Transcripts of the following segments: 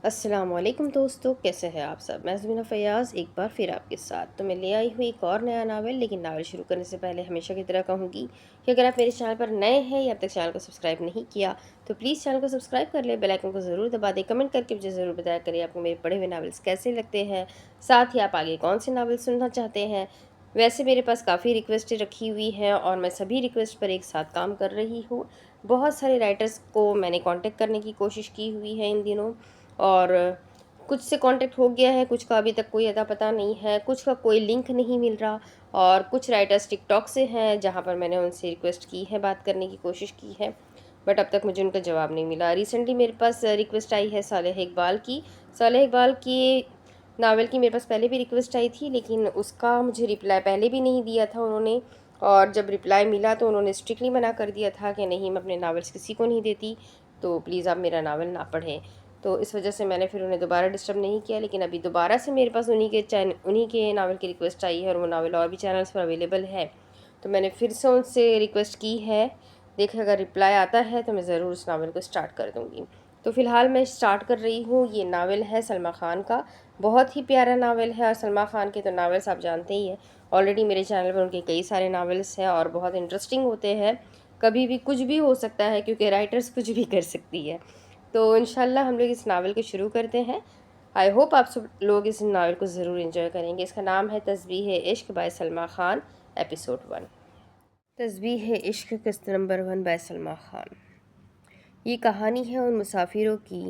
السلام علیکم دوستو، کیسے ہیں آپ سب؟ میں زمینہ فیاض ایک بار پھر آپ کے ساتھ تو میں لے آئی ہوئی ایک اور نیا ناول۔ لیکن ناول شروع کرنے سے پہلے ہمیشہ کی طرح کہوں گی کہ اگر آپ میرے چینل پر نئے ہیں یا اب تک چینل کو سبسکرائب نہیں کیا تو پلیز چینل کو سبسکرائب کر لیں، بیل آئکن کو ضرور دبا دیں، کمنٹ کر کے مجھے ضرور بتایا کریں آپ کو میرے پڑھے ہوئے ناولس کیسے لگتے ہیں، ساتھ ہی آپ آگے کون سے ناول سننا چاہتے ہیں۔ ویسے میرے پاس کافی ریکویسٹ رکھی ہوئی ہیں اور میں سبھی ریکویسٹ پر ایک ساتھ کام کر رہی ہوں۔ بہت سارے رائٹرز کو میں نے کانٹیکٹ کرنے کی کوشش کی ہوئی ہے ان دنوں، اور کچھ سے کانٹیکٹ ہو گیا ہے، کچھ کا ابھی تک کوئی اتا پتہ نہیں ہے، کچھ کا کوئی لنک نہیں مل رہا، اور کچھ رائٹرز ٹک ٹاک سے ہیں جہاں پر میں نے ان سے ریکویسٹ کی ہے، بات کرنے کی کوشش کی ہے، بٹ اب تک مجھے ان کا جواب نہیں ملا۔ ریسنٹلی میرے پاس ریکویسٹ آئی ہے صالح اقبال کی۔ صالح اقبال کی ناول کی میرے پاس پہلے بھی ریکویسٹ آئی تھی، لیکن اس کا مجھے رپلائی پہلے بھی نہیں دیا تھا انہوں نے، اور جب رپلائی ملا تو انہوں نے اسٹرکٹلی منع کر دیا تھا کہ نہیں، میں اپنے ناولس کسی کو نہیں دیتی، تو پلیز آپ میرا ناول نہ پڑھیں۔ تو اس وجہ سے میں نے پھر انہیں دوبارہ ڈسٹرب نہیں کیا، لیکن ابھی دوبارہ سے میرے پاس انہی کے ناول کی ریکویسٹ آئی ہے، اور وہ ناول اور بھی چینلز پر اویلیبل ہے، تو میں نے پھر سے ان سے ریکویسٹ کی ہے۔ دیکھیں اگر رپلائی آتا ہے تو میں ضرور اس ناول کو سٹارٹ کر دوں گی۔ تو فی الحال میں سٹارٹ کر رہی ہوں۔ یہ ناول ہے سلمیٰ خان کا، بہت ہی پیارا ناول ہے، اور سلمیٰ خان کے تو ناولس آپ جانتے ہی ہیں، آلریڈی میرے چینل پر ان کے کئی سارے ناولس ہیں اور بہت انٹرسٹنگ ہوتے ہیں، کبھی بھی کچھ بھی ہو سکتا ہے کیونکہ رائٹرز کچھ بھی کر سکتی ہے۔ تو انشاءاللہ ہم لوگ اس ناول کو شروع کرتے ہیں۔ آئی ہوپ آپ سب لوگ اس ناول کو ضرور انجوائے کریں گے۔ اس کا نام ہے تسبیح عشق بائی سلمیٰ خان، ایپیسوڈ 1۔ تسبیح عشق قسط نمبر 1 بائی سلمیٰ خان۔ یہ کہانی ہے ان مسافروں کی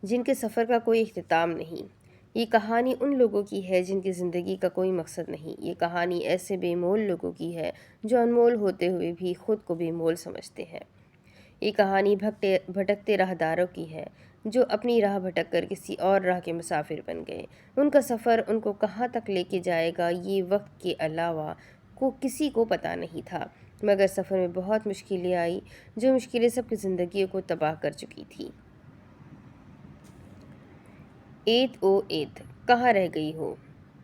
جن کے سفر کا کوئی اختتام نہیں۔ یہ کہانی ان لوگوں کی ہے جن کی زندگی کا کوئی مقصد نہیں۔ یہ کہانی ایسے بے مول لوگوں کی ہے جو انمول ہوتے ہوئے بھی خود کو بے مول سمجھتے ہیں۔ یہ کہانی بھٹکتے راہداروں کی ہے جو اپنی راہ بھٹک کر کسی اور راہ کے مسافر بن گئے۔ ان کا سفر ان کو کہاں تک لے کے جائے گا یہ وقت کے علاوہ کسی کو پتہ نہیں تھا، مگر سفر میں بہت مشکلیں آئی جو مشکلیں سب کی زندگیوں کو تباہ کر چکی تھی۔ ایت او ایت کہاں رہ گئی ہو؟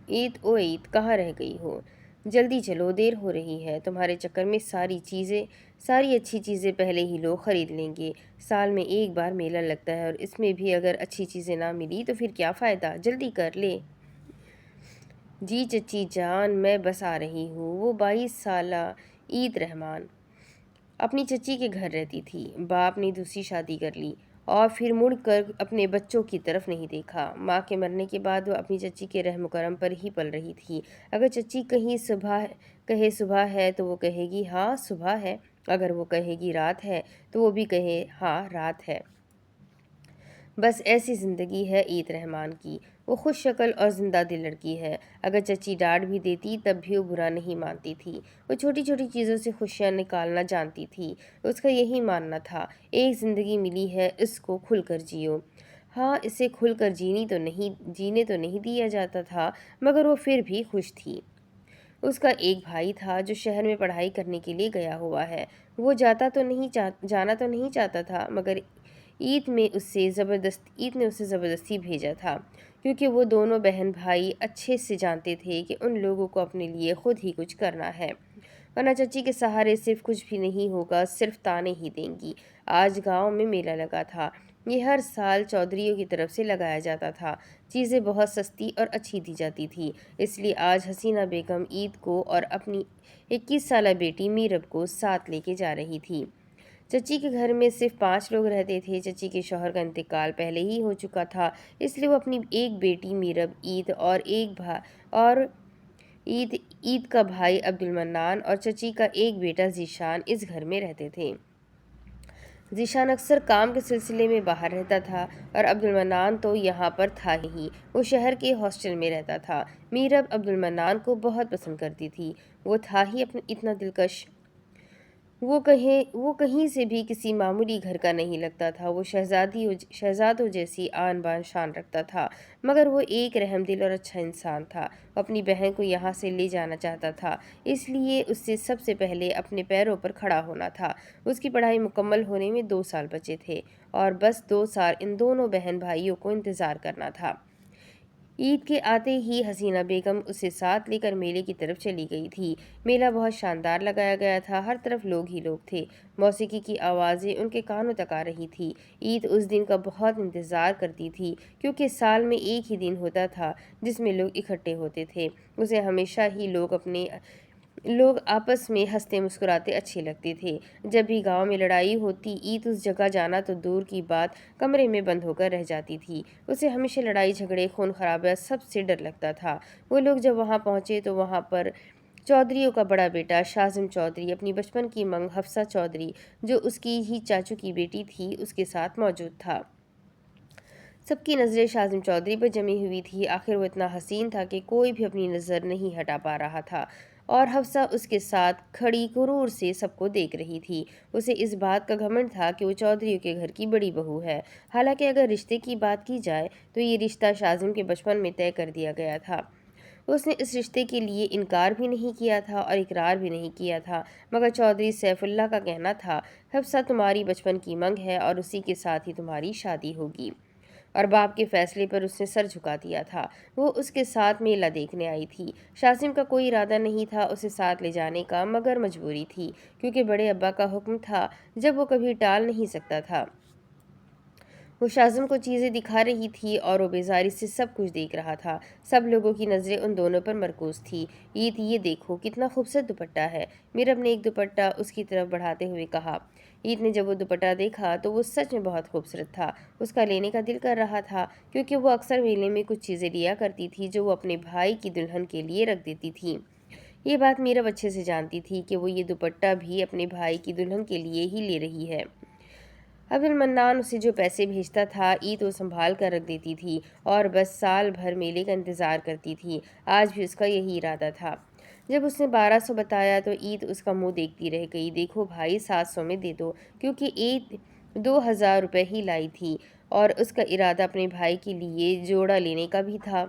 ایت او ایت کہاں رہ گئی ہو؟ جلدی چلو، دیر ہو رہی ہے۔ تمہارے چکر میں ساری اچھی چیزیں پہلے ہی لوگ خرید لیں گے۔ سال میں ایک بار میلہ لگتا ہے اور اس میں بھی اگر اچھی چیزیں نہ ملی تو پھر کیا فائدہ؟ جلدی کر لے۔ جی چچی جان، میں بس آ رہی ہوں۔ وہ 22 سالہ عید رحمان اپنی چچی کے گھر رہتی تھی۔ باپ نے دوسری شادی کر لی اور پھر مڑ کر اپنے بچوں کی طرف نہیں دیکھا۔ ماں کے مرنے کے بعد وہ اپنی چچی کے رحم و کرم پر ہی پل رہی تھی۔ اگر چچی کہے صبح ہے تو وہ کہے گی ہاں صبح ہے، اگر وہ کہے گی رات ہے تو وہ بھی کہے ہاں رات ہے۔ بس ایسی زندگی ہے عید رحمان کی۔ وہ خوش شکل اور زندہ دل لڑکی ہے۔ اگر چچی ڈانٹ بھی دیتی تب بھی وہ برا نہیں مانتی تھی۔ وہ چھوٹی چھوٹی چیزوں سے خوشیاں نکالنا جانتی تھی۔ اس کا یہی ماننا تھا، ایک زندگی ملی ہے، اس کو کھل کر جیو۔ ہاں، اسے کھل کر جینے تو نہیں دیا جاتا تھا، مگر وہ پھر بھی خوش تھی۔ اس کا ایک بھائی تھا جو شہر میں پڑھائی کرنے کے لیے گیا ہوا ہے۔ وہ جانا تو نہیں چاہتا تھا، مگر عید نے اسے زبردستی بھیجا تھا، کیونکہ وہ دونوں بہن بھائی اچھے سے جانتے تھے کہ ان لوگوں کو اپنے لیے خود ہی کچھ کرنا ہے، ورنہ چچی کے سہارے صرف کچھ بھی نہیں ہوگا، صرف تانے ہی دیں گی۔ آج گاؤں میں میلہ لگا تھا۔ یہ ہر سال چودھریوں کی طرف سے لگایا جاتا تھا۔ چیزیں بہت سستی اور اچھی دی جاتی تھی، اس لیے آج حسینہ بیگم عید کو اور اپنی 21 سالہ بیٹی میرب کو ساتھ لے کے جا رہی تھی۔ چچی کے گھر میں صرف 5 لوگ رہتے تھے۔ چچی کے شوہر کا انتقال پہلے ہی ہو چکا تھا، اس لیے وہ اپنی ایک بیٹی میرب اور عید کا بھائی عبد المنان اور چچی کا ایک بیٹا ذیشان اس گھر میں رہتے تھے۔ ذیشان اکثر کام کے سلسلے میں باہر رہتا تھا اور عبد المنان تو یہاں پر تھا ہی، وہ شہر کے ہاسٹل میں رہتا تھا۔ میرب عبد المنان کو بہت پسند کرتی تھی، وہ تھا ہی اتنا دلکش۔ وہ کہیں سے بھی کسی معمولی گھر کا نہیں لگتا تھا۔ وہ شہزادوں جیسی آن بان شان رکھتا تھا، مگر وہ ایک رحم دل اور اچھا انسان تھا۔ وہ اپنی بہن کو یہاں سے لے جانا چاہتا تھا، اس لیے اسے سب سے پہلے اپنے پیروں پر کھڑا ہونا تھا۔ اس کی پڑھائی مکمل ہونے میں 2 سال بچے تھے اور بس 2 سال ان دونوں بہن بھائیوں کو انتظار کرنا تھا۔ عید کے آتے ہی حسینہ بیگم اسے ساتھ لے کر میلے کی طرف چلی گئی تھی۔ میلہ بہت شاندار لگایا گیا تھا، ہر طرف لوگ ہی لوگ تھے، موسیقی کی آوازیں ان کے کانوں تک آ رہی تھی۔ عید اس دن کا بہت انتظار کرتی تھی، کیونکہ سال میں ایک ہی دن ہوتا تھا جس میں لوگ اکٹھے ہوتے تھے۔ اسے ہمیشہ ہی لوگ آپس میں ہنستے مسکراتے اچھے لگتے تھے۔ جب بھی گاؤں میں لڑائی ہوتی، عید اس جگہ جانا تو دور کی بات، کمرے میں بند ہو کر رہ جاتی تھی۔ اسے ہمیشہ لڑائی جھگڑے، خون خرابہ سب سے ڈر لگتا تھا۔ وہ لوگ جب وہاں پہنچے تو وہاں پر چودھریوں کا بڑا بیٹا شاذم چودھری اپنی بچپن کی منگ حفصہ چودھری، جو اس کی ہی چاچو کی بیٹی تھی، اس کے ساتھ موجود تھا۔ سب کی نظریں شاذم چودھری پر جمی ہوئی تھی۔ آخر وہ اتنا حسین تھا کہ کوئی بھی اپنی نظر نہیں ہٹا پا رہا تھا، اور حفصہ اس کے ساتھ کھڑی غرور سے سب کو دیکھ رہی تھی۔ اسے اس بات کا گھمنڈ تھا کہ وہ چودھریوں کے گھر کی بڑی بہو ہے۔ حالانکہ اگر رشتے کی بات کی جائے تو یہ رشتہ شاذم کے بچپن میں طے کر دیا گیا تھا۔ اس نے اس رشتے کے لیے انکار بھی نہیں کیا تھا اور اقرار بھی نہیں کیا تھا، مگر چودھری سیف اللہ کا کہنا تھا، حفصہ تمہاری بچپن کی منگ ہے اور اسی کے ساتھ ہی تمہاری شادی ہوگی، اور باپ کے فیصلے پر اس نے سر جھکا دیا تھا۔ وہ اس کے ساتھ میلہ دیکھنے آئی تھی۔ شاذم کا کوئی ارادہ نہیں تھا اسے ساتھ لے جانے کا، مگر مجبوری تھی، کیونکہ بڑے ابا کا حکم تھا جب وہ کبھی ٹال نہیں سکتا تھا۔ وہ شاذم کو چیزیں دکھا رہی تھی اور وہ بیزاری سے سب کچھ دیکھ رہا تھا۔ سب لوگوں کی نظریں ان دونوں پر مرکوز تھی۔ عید، یہ دیکھو کتنا خوبصورت دوپٹہ ہے، میرب نے ایک دوپٹہ اس کی طرف بڑھاتے ہوئے کہا۔ عید نے جب وہ دوپٹہ دیکھا تو وہ سچ میں بہت خوبصورت تھا۔ اس کا لینے کا دل کر رہا تھا، کیونکہ وہ اکثر میلے میں کچھ چیزیں لیا کرتی تھی جو وہ اپنے بھائی کی دلہن کے لیے رکھ دیتی تھی۔ یہ بات میرب اچھے سے جانتی تھی کہ وہ یہ دوپٹہ بھی اپنے بھائی کی دلہن کے لیے ہی لے رہی ہے۔ عبد المنان اسے جو پیسے بھیجتا تھا، عید وہ سنبھال کر رکھ دیتی تھی اور بس سال بھر میلے کا انتظار کرتی تھی۔ آج بھی اس کا یہی ارادہ تھا۔ جب اس نے 1200 بتایا تو عید اس کا منہ دیکھتی رہ گئی۔ دیکھو بھائی، 700 میں دے دو، کیونکہ عید 2000 روپے ہی لائی تھی اور اس کا ارادہ اپنے بھائی کے لیے جوڑا لینے کا بھی تھا۔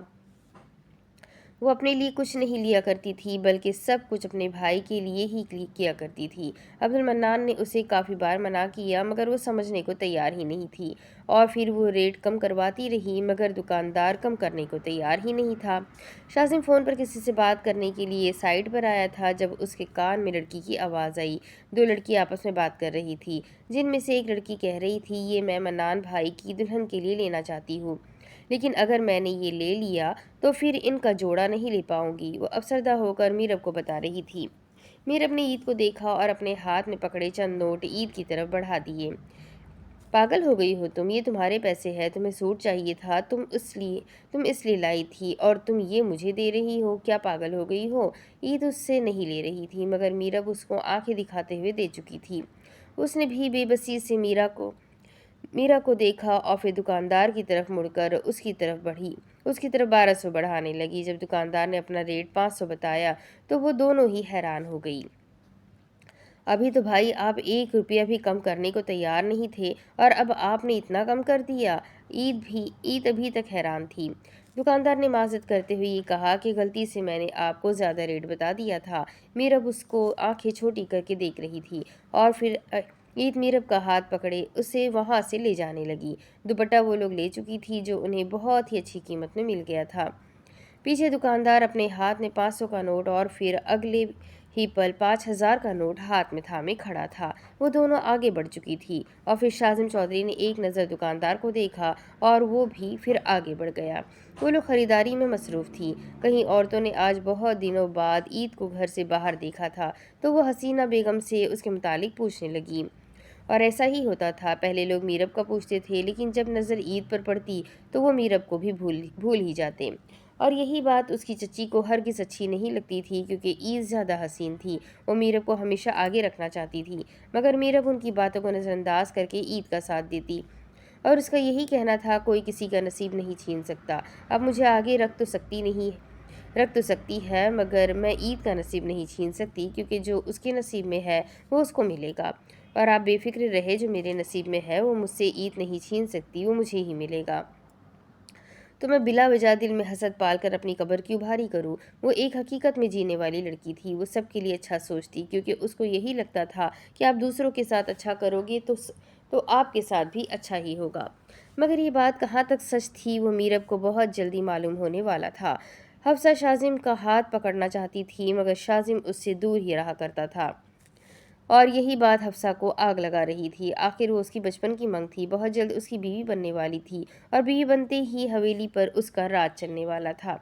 وہ اپنے لیے کچھ نہیں لیا کرتی تھی، بلکہ سب کچھ اپنے بھائی کے لیے ہی کیا کرتی تھی۔ عبد المنان نے اسے کافی بار منع کیا، مگر وہ سمجھنے کو تیار ہی نہیں تھی، اور پھر وہ ریٹ کم کرواتی رہی، مگر دکاندار کم کرنے کو تیار ہی نہیں تھا۔ شاذم فون پر کسی سے بات کرنے کے لیے سائٹ پر آیا تھا جب اس کے کان میں لڑکی کی آواز آئی۔ دو لڑکی آپس میں بات کر رہی تھی، جن میں سے ایک لڑکی کہہ رہی تھی، یہ میں منان بھائی کی دلہن کے لیے لینا چاہتی ہوں، لیکن اگر میں نے یہ لے لیا تو پھر ان کا جوڑا نہیں لے پاؤں گی۔ وہ افسردہ ہو کر میرب کو بتا رہی تھی۔ میرب نے عید کو دیکھا اور اپنے ہاتھ میں پکڑے چند نوٹ عید کی طرف بڑھا دیے۔ پاگل ہو گئی ہو تم، یہ تمہارے پیسے ہے، تمہیں سوٹ چاہیے تھا، تم اس لیے لائی تھی، اور تم یہ مجھے دے رہی ہو، کیا پاگل ہو گئی ہو؟ عید اس سے نہیں لے رہی تھی، مگر میرب اس کو آنکھیں دکھاتے ہوئے دے چکی تھی۔ اس نے بھی بے بسی سے میرا کو دیکھا اور پھر دکاندار کی طرف مڑ کر اس کی طرف 1200 بڑھانے لگی۔ جب دکاندار نے اپنا ریٹ 500 بتایا تو وہ دونوں ہی حیران ہو گئی۔ ابھی تو بھائی آپ 1 روپیہ بھی کم کرنے کو تیار نہیں تھے، اور اب آپ نے اتنا کم کر دیا۔ عید ابھی تک حیران تھی۔ دکاندار نے معذرت کرتے ہوئے یہ کہا کہ غلطی سے میں نے آپ کو زیادہ ریٹ بتا دیا تھا۔ میرب اس کو آنکھیں چھوٹی کر کے دیکھ رہی تھی، اور پھر عید میرب کا ہاتھ پکڑے اسے وہاں سے لے جانے لگی۔ دوپٹہ وہ لوگ لے چکی تھی جو انہیں بہت ہی اچھی قیمت میں مل گیا تھا۔ پیچھے دکاندار اپنے ہاتھ میں 500 کا نوٹ اور پھر اگلے ہی پل 5000 کا نوٹ ہاتھ میں تھامے کھڑا تھا۔ وہ دونوں آگے بڑھ چکی تھی، اور پھر شاذم چودھری نے ایک نظر دکاندار کو دیکھا اور وہ بھی پھر آگے بڑھ گیا۔ وہ لوگ خریداری میں مصروف تھی۔ کہیں عورتوں نے آج بہت دنوں بعد عید کو گھر سے باہر دیکھا تھا تو وہ حسینہ بیگم سے اس کے متعلق پوچھنے لگیں، اور ایسا ہی ہوتا تھا۔ پہلے لوگ میرب کا پوچھتے تھے، لیکن جب نظر عید پر پڑتی تو وہ میرب کو بھی بھول ہی جاتے، اور یہی بات اس کی چچی کو ہرگز اچھی نہیں لگتی تھی، کیونکہ عید زیادہ حسین تھی۔ وہ میرب کو ہمیشہ آگے رکھنا چاہتی تھی، مگر میرب ان کی باتوں کو نظر انداز کر کے عید کا ساتھ دیتی، اور اس کا یہی کہنا تھا، کوئی کسی کا نصیب نہیں چھین سکتا۔ اب مجھے آگے رکھ تو سکتی ہے، مگر میں عید کا نصیب نہیں چھین سکتی، کیونکہ جو اس کے نصیب میں ہے وہ اس کو ملے گا، اور آپ بے فکر رہے، جو میرے نصیب میں ہے وہ مجھ سے عید نہیں چھین سکتی، وہ مجھے ہی ملے گا۔ تو میں بلا وجہ دل میں حسد پال کر اپنی قبر کیوں بھاری کروں؟ وہ ایک حقیقت میں جینے والی لڑکی تھی۔ وہ سب کے لیے اچھا سوچتی، کیونکہ اس کو یہی لگتا تھا کہ آپ دوسروں کے ساتھ اچھا کرو گے تو آپ کے ساتھ بھی اچھا ہی ہوگا۔ مگر یہ بات کہاں تک سچ تھی وہ میرب کو بہت جلدی معلوم ہونے والا تھا۔ حفصہ شازم کا ہاتھ پکڑنا چاہتی تھی مگر شازم اس سے دور ہی رہا کرتا تھا، اور یہی بات حفصہ کو آگ لگا رہی تھی۔ آخر وہ اس کی بچپن کی منگ تھی، بہت جلد اس کی بیوی بننے والی تھی، اور بیوی بنتے ہی حویلی پر اس کا راج چلنے والا تھا،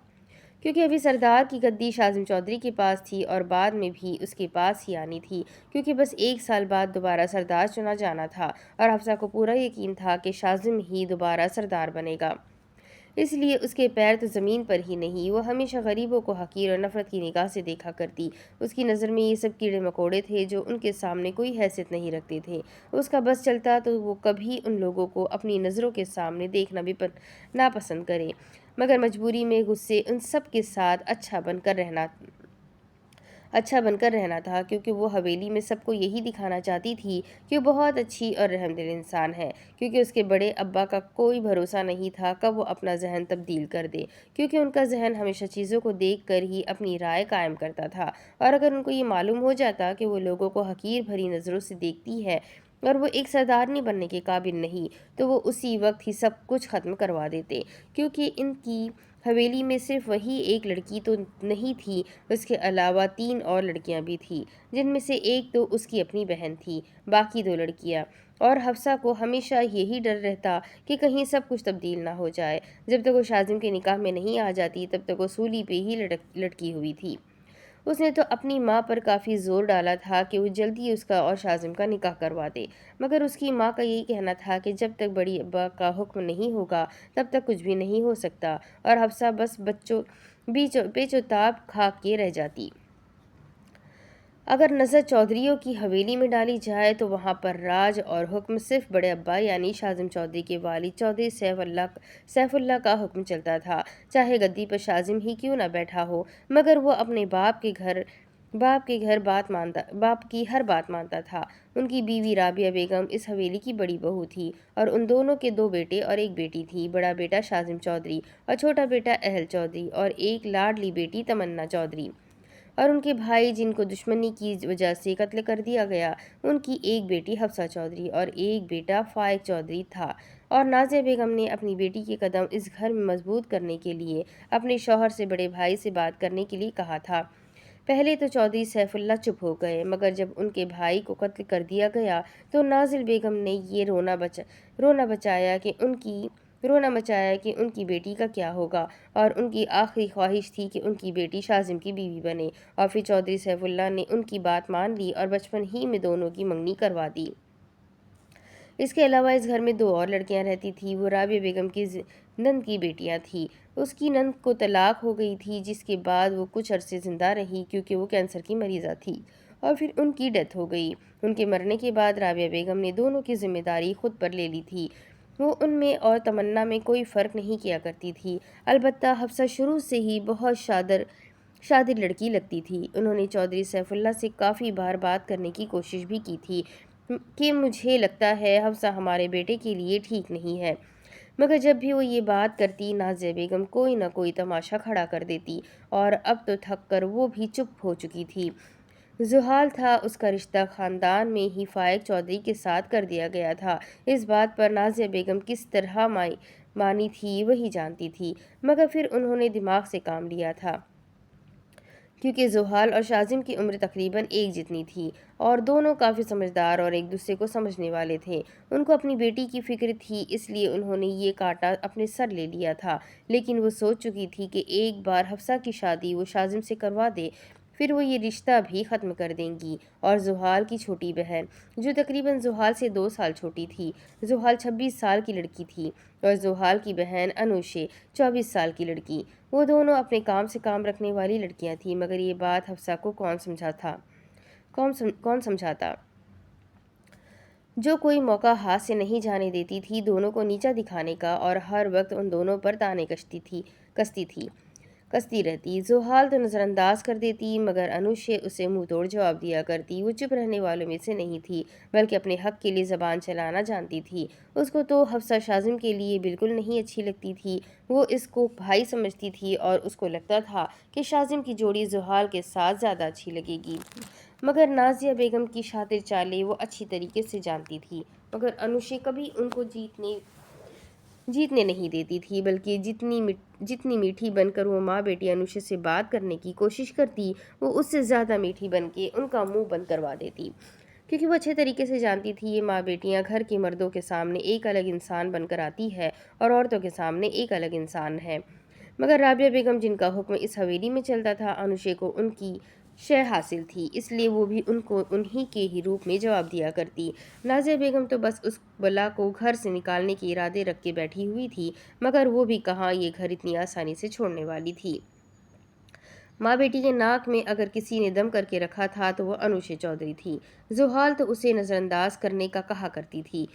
کیونکہ ابھی سردار کی گدی شازم چودھری کے پاس تھی اور بعد میں بھی اس کے پاس ہی آنی تھی، کیونکہ بس 1 سال بعد دوبارہ سردار چنا جانا تھا، اور حفصہ کو پورا یقین تھا کہ شازم ہی دوبارہ سردار بنے گا۔ اس لیے اس کے پیر تو زمین پر ہی نہیں، وہ ہمیشہ غریبوں کو حقیر اور نفرت کی نگاہ سے دیکھا کرتی۔ اس کی نظر میں یہ سب کیڑے مکوڑے تھے جو ان کے سامنے کوئی حیثیت نہیں رکھتے تھے۔ اس کا بس چلتا تو وہ کبھی ان لوگوں کو اپنی نظروں کے سامنے دیکھنا بھی ناپسند کرے، مگر مجبوری میں غصے ان سب کے ساتھ اچھا بن کر رہنا تھا، کیونکہ وہ حویلی میں سب کو یہی دکھانا چاہتی تھی کہ وہ بہت اچھی اور رحم دل انسان ہے، کیونکہ اس کے بڑے ابا کا کوئی بھروسہ نہیں تھا کب وہ اپنا ذہن تبدیل کر دے، کیونکہ ان کا ذہن ہمیشہ چیزوں کو دیکھ کر ہی اپنی رائے قائم کرتا تھا، اور اگر ان کو یہ معلوم ہو جاتا کہ وہ لوگوں کو حقیر بھری نظروں سے دیکھتی ہے اور وہ ایک سردارنی بننے کے قابل نہیں، تو وہ اسی وقت ہی سب کچھ ختم کروا دیتے، کیونکہ ان کی حویلی میں صرف وہی ایک لڑکی تو نہیں تھی، اس کے علاوہ 3 اور لڑکیاں بھی تھیں، جن میں سے ایک تو اس کی اپنی بہن تھی، باقی 2 لڑکیاں، اور حفصہ کو ہمیشہ یہی ڈر رہتا کہ کہیں سب کچھ تبدیل نہ ہو جائے۔ جب تک وہ شازم کے نکاح میں نہیں آ جاتی تب تک وہ سولی پہ ہی لٹکی ہوئی تھی۔ اس نے تو اپنی ماں پر کافی زور ڈالا تھا کہ وہ جلدی اس کا اور شازم کا نکاح کروا دے، مگر اس کی ماں کا یہی کہنا تھا کہ جب تک بڑی ابا کا حکم نہیں ہوگا تب تک کچھ بھی نہیں ہو سکتا، اور حفصہ بس پیچ و تاب کھا کے رہ جاتی۔ اگر نظر چودھریوں کی حویلی میں ڈالی جائے تو وہاں پر راج اور حکم صرف بڑے ابا یعنی شازم چودھری کے والد چودھری سیف اللہ کا حکم چلتا تھا، چاہے گدی پر شازم ہی کیوں نہ بیٹھا ہو، مگر وہ اپنے باپ کی ہر بات مانتا تھا۔ ان کی بیوی رابعہ بیگم اس حویلی کی بڑی بہو تھی، اور ان دونوں کے 2 بیٹے اور 1 بیٹی تھی، بڑا بیٹا شازم چودھری اور چھوٹا بیٹا اہل چودھری، اور ایک لاڈلی بیٹی تمنا چودھری، اور ان کے بھائی جن کو دشمنی کی وجہ سے قتل کر دیا گیا، ان کی ایک بیٹی حفصہ چودھری اور ایک بیٹا فائق چودھری تھا، اور نازیہ بیگم نے اپنی بیٹی کے قدم اس گھر میں مضبوط کرنے کے لیے اپنے شوہر سے بڑے بھائی سے بات کرنے کے لیے کہا تھا۔ پہلے تو چودھری سیف اللہ چپ ہو گئے، مگر جب ان کے بھائی کو قتل کر دیا گیا تو نازل بیگم نے یہ رونا مچایا کہ ان کی بیٹی کا کیا ہوگا، اور ان کی آخری خواہش تھی کہ ان کی بیٹی شازم کی بیوی بنے، اور پھر چودھری سیف اللہ نے ان کی بات مان لی اور بچپن ہی میں دونوں کی منگنی کروا دی۔ اس کے علاوہ اس گھر میں 2 اور لڑکیاں رہتی تھیں، وہ رابعہ بیگم کی نند کی بیٹیاں تھیں۔ اس کی نند کو طلاق ہو گئی تھی، جس کے بعد وہ کچھ عرصے زندہ رہی کیونکہ وہ کینسر کی مریضہ تھی، اور پھر ان کی ڈیتھ ہو گئی۔ ان کے مرنے کے بعد رابعہ بیگم نے دونوں کی ذمہ داری خود پر لے لی تھی۔ وہ ان میں اور تمنا میں کوئی فرق نہیں کیا کرتی تھی، البتہ حفصہ شروع سے ہی بہت شادر لڑکی لگتی تھی۔ انہوں نے چودھری سیف اللہ سے کافی بار بات کرنے کی کوشش بھی کی تھی کہ مجھے لگتا ہے حفصہ ہمارے بیٹے کے لیے ٹھیک نہیں ہے، مگر جب بھی وہ یہ بات کرتی نازیہ بیگم کوئی نہ کوئی تماشا کھڑا کر دیتی، اور اب تو تھک کر وہ بھی چپ ہو چکی تھی۔ زحال تھا، اس کا رشتہ خاندان میں ہی فائق چودھری کے ساتھ کر دیا گیا تھا۔ اس بات پر نازیہ بیگم کس طرح مانی تھی وہی جانتی تھی، مگر پھر انہوں نے دماغ سے کام لیا تھا، کیونکہ زحال اور شازم کی عمر تقریباً ایک جتنی تھی، اور دونوں کافی سمجھدار اور ایک دوسرے کو سمجھنے والے تھے۔ ان کو اپنی بیٹی کی فکر تھی، اس لیے انہوں نے یہ کانٹا اپنے سر لے لیا تھا، لیکن وہ سوچ چکی تھی کہ ایک بار حفصہ کی شادی وہ شازم سے کروا دے پھر وہ یہ رشتہ بھی ختم کر دیں گی۔ اور زحال کی چھوٹی بہن، جو تقریباً زحال سے 2 سال چھوٹی تھی، زحال 26 سال کی لڑکی تھی، اور زحال کی بہن انوشے 24 سال کی لڑکی، وہ دونوں اپنے کام سے کام رکھنے والی لڑکیاں تھیں، مگر یہ بات حفصہ کو کون سمجھاتا، جو کوئی موقع ہاتھ سے نہیں جانے دیتی تھی دونوں کو نیچا دکھانے کا، اور ہر وقت ان دونوں پر طعنے کستی رہتی۔ زحال تو نظر انداز کر دیتی، مگر انوشے اسے منہ توڑ جواب دیا کرتی۔ وہ چپ رہنے والوں میں سے نہیں تھی، بلکہ اپنے حق کے لیے زبان چلانا جانتی تھی۔ اس کو تو حفصہ شازم کے لیے بالکل نہیں اچھی لگتی تھی، وہ اس کو بھائی سمجھتی تھی، اور اس کو لگتا تھا کہ شازم کی جوڑی زحال کے ساتھ زیادہ اچھی لگے گی، مگر نازیہ بیگم کی شاطر چالیں وہ اچھی طریقے سے جانتی تھی، مگر انوشے کبھی ان کو جیتنے نہیں دیتی تھی، بلکہ جتنی میٹھی بن کر وہ ماں بیٹی انوشے سے بات کرنے کی کوشش کرتی، وہ اس سے زیادہ میٹھی بن کے ان کا منہ بند کروا دیتی، کیونکہ وہ اچھے طریقے سے جانتی تھی یہ ماں بیٹیاں گھر کے مردوں کے سامنے ایک الگ انسان بن کر آتی ہے اور عورتوں کے سامنے ایک الگ انسان ہے۔ مگر رابعہ بیگم، جن کا حکم اس حویلی میں چلتا تھا، انوشے کو ان کی شے حاصل تھی، اس لیے وہ بھی ان کو انہی کے ہی روپ میں جواب دیا کرتی۔ نازیہ بیگم تو بس اس بلا کو گھر سے نکالنے کے ارادے رکھ کے بیٹھی ہوئی تھی، مگر وہ بھی کہاں یہ گھر اتنی آسانی سے چھوڑنے والی تھی۔ ماں بیٹی کے ناک میں اگر کسی نے دم کر کے رکھا تھا تو وہ انوشے چودھری تھی۔ زحال تو اسے نظر انداز کرنے کا کہا کرتی تھی،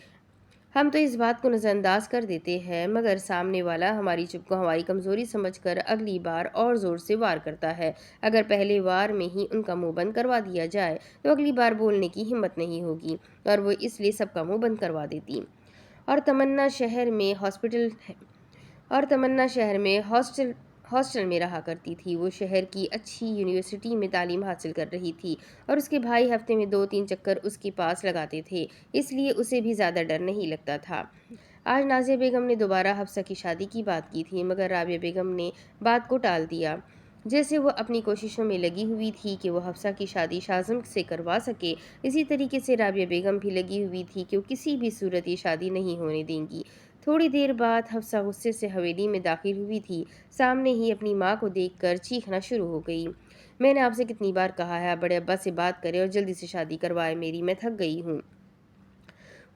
ہم تو اس بات کو نظر انداز کر دیتے ہیں، مگر سامنے والا ہماری چپ کو ہماری کمزوری سمجھ کر اگلی بار اور زور سے وار کرتا ہے۔ اگر پہلے وار میں ہی ان کا منہ بند کروا دیا جائے تو اگلی بار بولنے کی ہمت نہیں ہوگی، اور وہ اس لیے سب کا منہ بند کروا دیتی۔ اور تمنا شہر میں ہاسٹل میں رہا کرتی تھی۔ وہ شہر کی اچھی یونیورسٹی میں تعلیم حاصل کر رہی تھی، اور اس کے بھائی ہفتے میں 2-3 چکر اس کے پاس لگاتے تھے، اس لیے اسے بھی زیادہ ڈر نہیں لگتا تھا۔ آج نازیہ بیگم نے دوبارہ حفصہ کی شادی کی بات کی تھی، مگر رابعہ بیگم نے بات کو ٹال دیا، جیسے وہ اپنی کوششوں میں لگی ہوئی تھی کہ وہ حفصہ کی شادی شاذم سے کروا سکے، اسی طریقے سے رابعہ بیگم بھی لگی ہوئی تھی کہ وہ کسی بھی صورت یہ شادی نہیں ہونے دیں گی۔ تھوڑی دیر بعد حفصہ غصے سے حویلی میں داخل ہوئی تھی، سامنے ہی اپنی ماں کو دیکھ کر چیخنا شروع ہو گئی۔ میں نے آپ سے کتنی بار کہا ہے آپ بڑے ابا سے بات کریں اور جلدی سے شادی کروائے میری، میں تھک گئی ہوں۔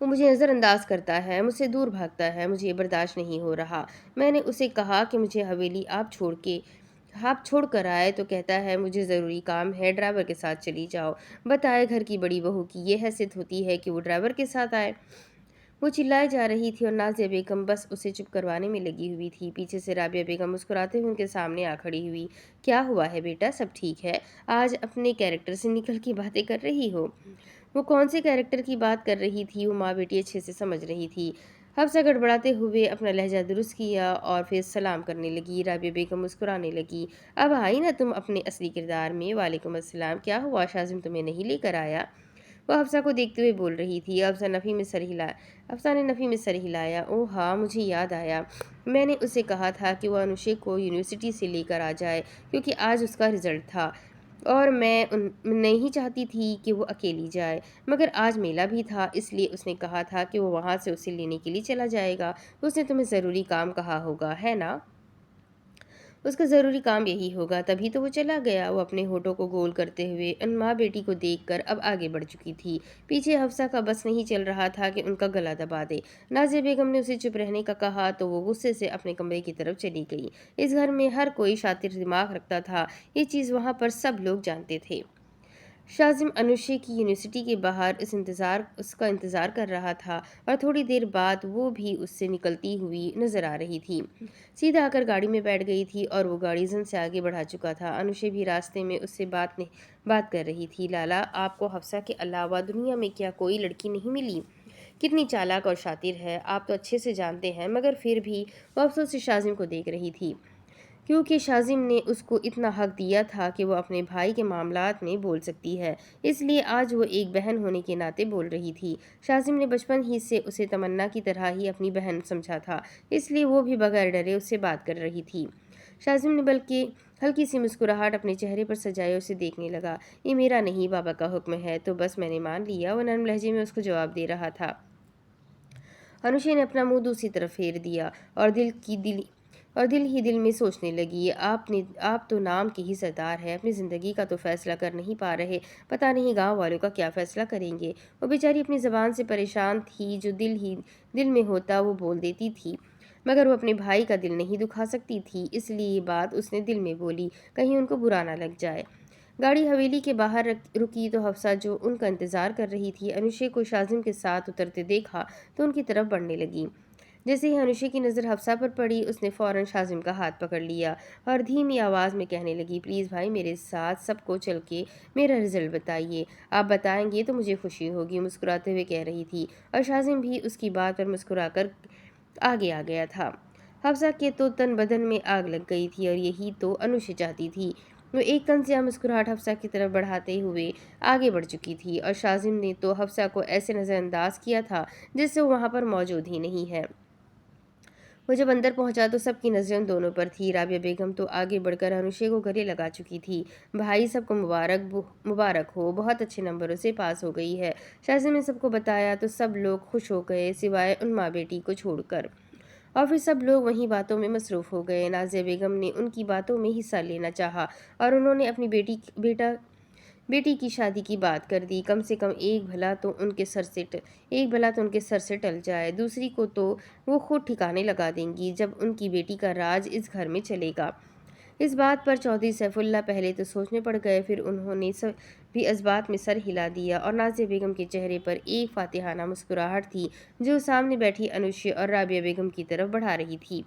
وہ مجھے نظر انداز کرتا ہے، مجھ سے دور بھاگتا ہے، مجھے یہ برداشت نہیں ہو رہا۔ میں نے اسے کہا کہ مجھے حویلی آپ چھوڑ کر آئے تو کہتا ہے مجھے ضروری کام ہے، ڈرائیور کے ساتھ چلی جاؤ۔ بتائے گھر کی بڑی بہو کی یہ حیثیت ہوتی ہے کہ وہ ڈرائیور کے ساتھ آئے؟ وہ چلائے جا رہی تھی اور نازیہ بیگم بس اسے چپ کروانے میں لگی ہوئی تھی۔ پیچھے سے رابعہ بیگم مسکراتے ہوئے ان کے سامنے آ کھڑی ہوئی۔ کیا ہوا ہے بیٹا، سب ٹھیک ہے؟ آج اپنے کیریکٹر سے نکل کے باتیں کر رہی ہو؟ وہ کون سے کیریکٹر کی بات کر رہی تھی، وہ ماں بیٹی اچھے سے سمجھ رہی تھی۔ حفصہ گڑبڑاتے ہوئے اپنا لہجہ درست کیا اور پھر سلام کرنے لگی۔ رابعہ بیگم مسکرانے لگی۔ اب آئی نا تم اپنے اصلی کردار میں؟ وعلیکم السلام، کیا ہوا، شاذم تمہیں نہیں لے کر آیا؟ وہ حفصہ کو دیکھتے ہوئے بول رہی تھی۔ حفصہ نے نفی میں سر ہلایا۔ اوہ ہاں، مجھے یاد آیا، میں نے اسے کہا تھا کہ وہ انوشے کو یونیورسٹی سے لے کر آ جائے، کیونکہ آج اس کا رزلٹ تھا اور میں نہیں چاہتی تھی کہ وہ اکیلی جائے، مگر آج میلہ بھی تھا، اس لیے اس نے کہا تھا کہ وہ وہاں سے اسے لینے کے لیے چلا جائے گا۔ اس نے تمہیں ضروری کام کہا ہوگا، ہے نا؟ اس کا ضروری کام یہی ہوگا، تبھی تو وہ چلا گیا۔ وہ اپنے ہونٹوں کو گول کرتے ہوئے ان ماں بیٹی کو دیکھ کر اب آگے بڑھ چکی تھی۔ پیچھے حفصہ کا بس نہیں چل رہا تھا کہ ان کا گلا دبا دے۔ نازیہ بیگم نے اسے چپ رہنے کا کہا تو وہ غصے سے اپنے کمرے کی طرف چلی گئی۔ اس گھر میں ہر کوئی شاطر دماغ رکھتا تھا، یہ چیز وہاں پر سب لوگ جانتے تھے۔ شاذم انوشے کی یونیورسٹی کے باہر اس کا انتظار کر رہا تھا، اور تھوڑی دیر بعد وہ بھی اس سے نکلتی ہوئی نظر آ رہی تھی۔ سیدھا آ کر گاڑی میں بیٹھ گئی تھی اور وہ گاڑی زن سے آگے بڑھا چکا تھا۔ انوشے بھی راستے میں اس سے بات کر رہی تھی۔ لالا، آپ کو حفصہ کے علاوہ دنیا میں کیا کوئی لڑکی نہیں ملی؟ کتنی چالاک اور شاطر ہے، آپ تو اچھے سے جانتے ہیں، مگر پھر بھی وہ افسوس سے شاذم کو دیکھ رہی تھی، کیونکہ شاذم نے اس کو اتنا حق دیا تھا کہ وہ اپنے بھائی کے معاملات میں بول سکتی ہے، اس لیے آج وہ ایک بہن ہونے کے ناطے بول رہی تھی۔ شاذم نے بچپن ہی سے اسے تمنا کی طرح ہی اپنی بہن سمجھا تھا، اس لیے وہ بھی بغیر ڈرے اس سے بات کر رہی تھی۔ شاذم نے بلکہ ہلکی سی مسکراہٹ اپنے چہرے پر سجائے اسے دیکھنے لگا۔ یہ میرا نہیں، بابا کا حکم ہے تو بس میں نے مان لیا، وہ نرم لہجے میں اس کو جواب دے رہا تھا۔ انوشے نے اپنا منہ دوسری طرف پھیر دیا اور دل ہی دل میں سوچنے لگی، آپ تو نام کے ہی سردار ہیں، اپنی زندگی کا تو فیصلہ کر نہیں پا رہے، پتہ نہیں گاؤں والوں کا کیا فیصلہ کریں گے۔ وہ بیچاری اپنی زبان سے پریشان تھی، جو دل میں ہوتا وہ بول دیتی تھی، مگر وہ اپنے بھائی کا دل نہیں دکھا سکتی تھی، اس لیے یہ بات اس نے دل میں بولی، کہیں ان کو برا نہ لگ جائے۔ گاڑی حویلی کے باہر رکی تو حفصہ، جو ان کا انتظار کر رہی تھی، انوشے کو شاذم کے ساتھ اترتے دیکھا تو ان کی طرف بڑھنے لگی۔ جیسے ہی انوشے کی نظر حفصہ پر پڑی، اس نے فوراً شاذم کا ہاتھ پکڑ لیا اور دھیمی آواز میں کہنے لگی، پلیز بھائی، میرے ساتھ سب کو چل کے میرا رزلٹ بتائیے، آپ بتائیں گے تو مجھے خوشی ہوگی، مسکراتے ہوئے کہہ رہی تھی، اور شاذم بھی اس کی بات پر مسکرا کر آگے آ گیا تھا۔ حفصہ کے تو تن بدن میں آگ لگ گئی تھی، اور یہی تو انوشے چاہتی تھی۔ وہ ایک طنزیہ مسکراہٹ حفصہ کی طرف بڑھاتے ہوئے آگے بڑھ چکی تھی، اور شاذم نے تو حفصہ کو ایسے نظر انداز کیا تھا جس سے وہ وہاں پر موجود ہی نہیں ہے۔ وہ جب اندر پہنچا تو سب کی نظریں ان دونوں پر تھی۔ رابعہ بیگم تو آگے بڑھ کر انوشے کو گلے لگا چکی تھی۔ بھائی سب کو مبارک ہو، بہت اچھے نمبروں سے پاس ہو گئی ہے۔ شاہزادے نے سب کو بتایا تو سب لوگ خوش ہو گئے سوائے ان ماں بیٹی کو چھوڑ کر، اور پھر سب لوگ وہیں باتوں میں مصروف ہو گئے۔ نازیہ بیگم نے ان کی باتوں میں حصہ لینا چاہا اور انہوں نے اپنی بیٹی کی شادی کی بات کر دی۔ کم سے کم ایک بھلا تو ان کے سر سے ٹل جائے، دوسری کو تو وہ خود ٹھکانے لگا دیں گی جب ان کی بیٹی کا راج اس گھر میں چلے گا۔ اس بات پر چودھری سیف اللہ پہلے تو سوچنے پڑ گئے، پھر انہوں نے بھی اس بات میں سر ہلا دیا، اور نازیہ بیگم کے چہرے پر ایک فاتحانہ مسکراہٹ تھی جو سامنے بیٹھی انوشے اور رابعہ بیگم کی طرف بڑھا رہی تھی۔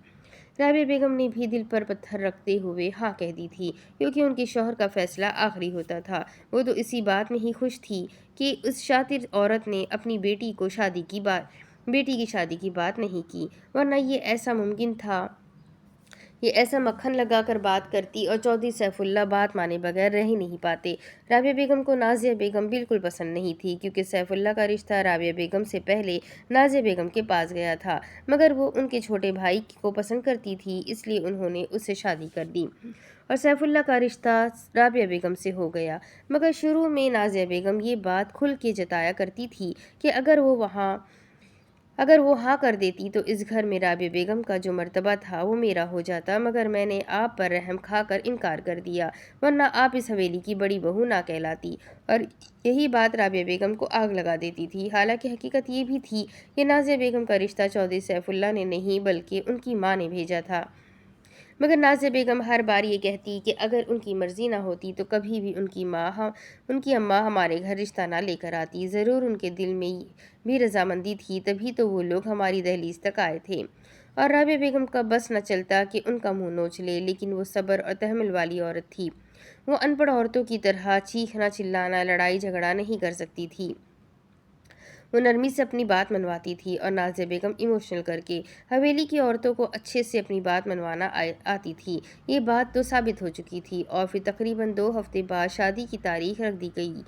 رابعہ بیگم نے بھی دل پر پتھر رکھتے ہوئے ہاں کہہ دی تھی، کیونکہ ان کے شوہر کا فیصلہ آخری ہوتا تھا۔ وہ تو اسی بات میں ہی خوش تھی کہ اس شاطر عورت نے اپنی بیٹی کی شادی کی بات نہیں کی، ورنہ یہ ایسا مکھن لگا کر بات کرتی اور چودھری سیف اللہ بات مانے بغیر رہ ہی نہیں پاتے۔ رابعہ بیگم کو نازیہ بیگم بالکل پسند نہیں تھی، کیونکہ سیف اللہ کا رشتہ رابعہ بیگم سے پہلے نازیہ بیگم کے پاس گیا تھا، مگر وہ ان کے چھوٹے بھائی کو پسند کرتی تھی، اس لیے انہوں نے اس سے شادی کر دی اور سیف اللہ کا رشتہ رابعہ بیگم سے ہو گیا۔ مگر شروع میں نازیہ بیگم یہ بات کھل کے جتایا کرتی تھی کہ اگر وہ ہاں کر دیتی تو اس گھر میں رابعہ بیگم کا جو مرتبہ تھا وہ میرا ہو جاتا، مگر میں نے آپ پر رحم کھا کر انکار کر دیا، ورنہ آپ اس حویلی کی بڑی بہو نہ کہلاتی۔ اور یہی بات رابعہ بیگم کو آگ لگا دیتی تھی۔ حالانکہ حقیقت یہ بھی تھی کہ نازیہ بیگم کا رشتہ چودھری سیف اللہ نے نہیں بلکہ ان کی ماں نے بھیجا تھا، مگر نازیہ بیگم ہر بار یہ کہتی کہ اگر ان کی مرضی نہ ہوتی تو کبھی بھی ان کی اماں ہمارے گھر رشتہ نہ لے کر آتی، ضرور ان کے دل میں بھی رضامندی تھی، تبھی تو وہ لوگ ہماری دہلیز تک آئے تھے۔ اور رابعہ بیگم کا بس نہ چلتا کہ ان کا منہ نوچ لے، لیکن وہ صبر اور تحمل والی عورت تھی، وہ ان پڑھ عورتوں کی طرح چیخنا چلانا لڑائی جھگڑا نہیں کر سکتی تھی، وہ نرمی سے اپنی بات منواتی تھی، اور نازیہ بیگم ایموشنل کر کے حویلی کی عورتوں کو اچھے سے اپنی بات منوانا آتی تھی، یہ بات تو ثابت ہو چکی تھی۔ اور پھر تقریباً 2 ہفتے بعد شادی کی تاریخ رکھ دی گئی۔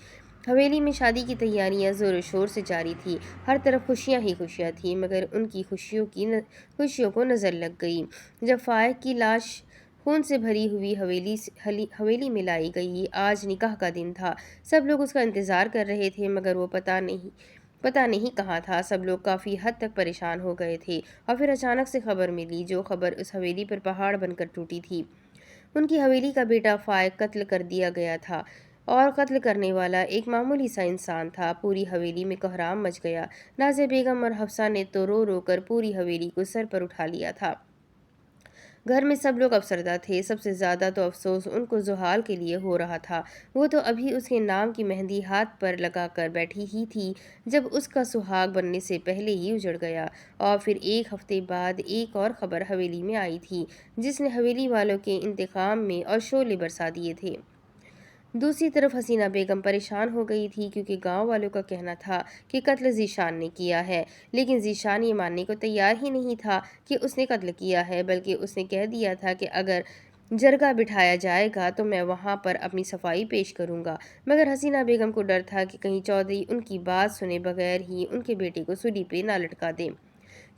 حویلی میں شادی کی تیاریاں زور و شور سے جاری تھی، ہر طرف خوشیاں ہی خوشیاں تھیں، مگر ان کی خوشیوں کو نظر لگ گئی جب فائق کی لاش خون سے بھری ہوئی حویلی میں لائی گئی۔ آج نکاح کا دن تھا، سب لوگ اس کا انتظار کر رہے تھے، مگر وہ پتہ نہیں کہاں تھا۔ سب لوگ کافی حد تک پریشان ہو گئے تھے، اور پھر اچانک سے خبر ملی، جو خبر اس حویلی پر پہاڑ بن کر ٹوٹی تھی۔ ان کی حویلی کا بیٹا فائق قتل کر دیا گیا تھا، اور قتل کرنے والا ایک معمولی سا انسان تھا۔ پوری حویلی میں کوہرام مچ گیا۔ نازیہ بیگم اور حفصہ نے تو رو رو کر پوری حویلی کو سر پر اٹھا لیا تھا۔ گھر میں سب لوگ افسردہ تھے، سب سے زیادہ تو افسوس ان کو زحال کے لیے ہو رہا تھا، وہ تو ابھی اس کے نام کی مہندی ہاتھ پر لگا کر بیٹھی ہی تھی جب اس کا سہاگ بننے سے پہلے ہی اجڑ گیا۔ اور پھر 1 ہفتے بعد ایک اور خبر حویلی میں آئی تھی، جس نے حویلی والوں کے انتقام میں اور شعلے برسا دیے تھے۔ دوسری طرف حسینہ بیگم پریشان ہو گئی تھی، کیونکہ گاؤں والوں کا کہنا تھا کہ قتل ذیشان نے کیا ہے، لیکن ذیشان یہ ماننے کو تیار ہی نہیں تھا کہ اس نے قتل کیا ہے، بلکہ اس نے کہہ دیا تھا کہ اگر جرگہ بٹھایا جائے گا تو میں وہاں پر اپنی صفائی پیش کروں گا۔ مگر حسینہ بیگم کو ڈر تھا کہ کہیں چودھری ان کی بات سنے بغیر ہی ان کے بیٹے کو سولی پہ نہ لٹکا دیں،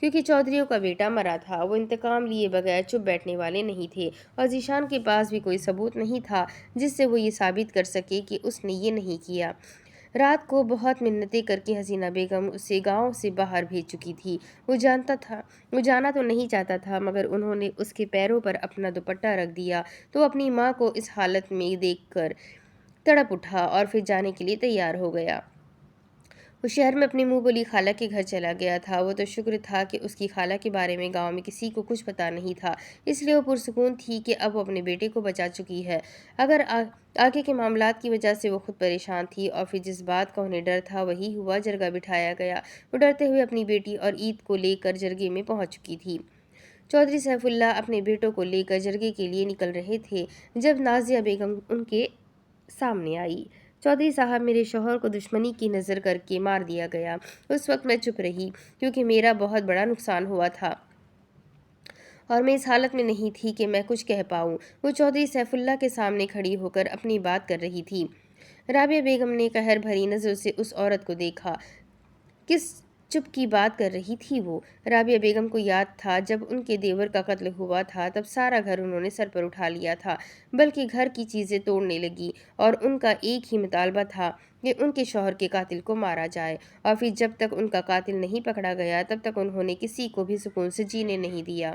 کیونکہ چودھریوں کا بیٹا مرا تھا، وہ انتقام لیے بغیر چپ بیٹھنے والے نہیں تھے، اور ذیشان کے پاس بھی کوئی ثبوت نہیں تھا جس سے وہ یہ ثابت کر سکے کہ اس نے یہ نہیں کیا۔ رات کو بہت منتیں کر کے حسینہ بیگم اسے گاؤں سے باہر بھیج چکی تھی۔ وہ جانا تو نہیں چاہتا تھا، مگر انہوں نے اس کے پیروں پر اپنا دوپٹہ رکھ دیا تو اپنی ماں کو اس حالت میں دیکھ کر تڑپ اٹھا اور پھر جانے کے لیے تیار ہو گیا۔ وہ شہر میں اپنی منہ بولی خالہ کے گھر چلا گیا تھا۔ وہ تو شکر تھا کہ اس کی خالہ کے بارے میں گاؤں میں کسی کو کچھ پتہ نہیں تھا، اس لیے وہ پرسکون تھی کہ اب وہ اپنے بیٹے کو بچا چکی ہے۔ اگر آگے کے معاملات کی وجہ سے وہ خود پریشان تھی، اور پھر جس بات کا انہیں ڈر تھا وہی ہوا، جرگہ بٹھایا گیا۔ وہ ڈرتے ہوئے اپنی بیٹی اور عید کو لے کر جرگے میں پہنچ چکی تھی۔ چودھری سیف اللہ اپنے بیٹوں کو لے کر جرگے کے لیے نکل رہے تھے جب نازیہ بیگم ان کے سامنے آئی۔ چودھری صاحب، میرے شوہر کو دشمنی کی نظر کر کے مار دیا گیا۔ اس وقت میں چپ رہی، کیونکہ میرا بہت بڑا نقصان ہوا تھا اور میں اس حالت میں نہیں تھی کہ میں کچھ کہہ پاؤں۔ وہ چودھری سیف اللہ کے سامنے کھڑی ہو کر اپنی بات کر رہی تھی۔ رابعہ بیگم نے قہر بھری نظروں سے اس عورت کو دیکھا۔ چپ کی بات کر رہی تھی وہ۔ رابعہ بیگم کو یاد تھا جب ان کے دیور کا قتل ہوا تھا تب سارا گھر انہوں نے سر پر اٹھا لیا تھا، بلکہ گھر کی چیزیں توڑنے لگی، اور ان کا ایک ہی مطالبہ تھا کہ ان کے شوہر کے قاتل کو مارا جائے، اور پھر جب تک ان کا قاتل نہیں پکڑا گیا تب تک انہوں نے کسی کو بھی سکون سے جینے نہیں دیا،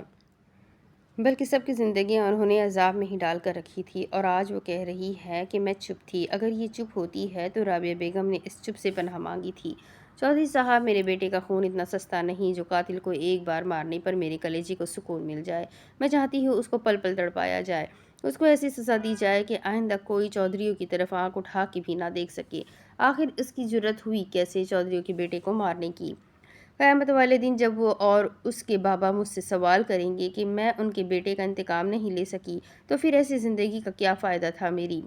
بلکہ سب کی زندگیاں انہوں نے عذاب میں ہی ڈال کر رکھی تھی۔ اور آج وہ کہہ رہی ہے کہ میں چپ تھی۔ اگر یہ چپ ہوتی ہے تو رابعہ بیگم نے اس چپ سے پناہ مانگی تھی۔ چودھری صاحب، میرے بیٹے کا خون اتنا سستا نہیں جو قاتل کو ایک بار مارنے پر میرے کلیجے کو سکون مل جائے۔ میں چاہتی ہوں اس کو پل پل تڑپایا جائے، اس کو ایسی سزا دی جائے کہ آئندہ کوئی چودھریوں کی طرف آنکھ اٹھا کے بھی نہ دیکھ سکے۔ آخر اس کی جرت ہوئی کیسے چودھریوں کے بیٹے کو مارنے کی؟ قیامت والے دن جب وہ اور اس کے بابا مجھ سے سوال کریں گے کہ میں ان کے بیٹے کا انتقام نہیں لے سکی تو پھر ایسی زندگی کا کیا فائدہ تھا میری؟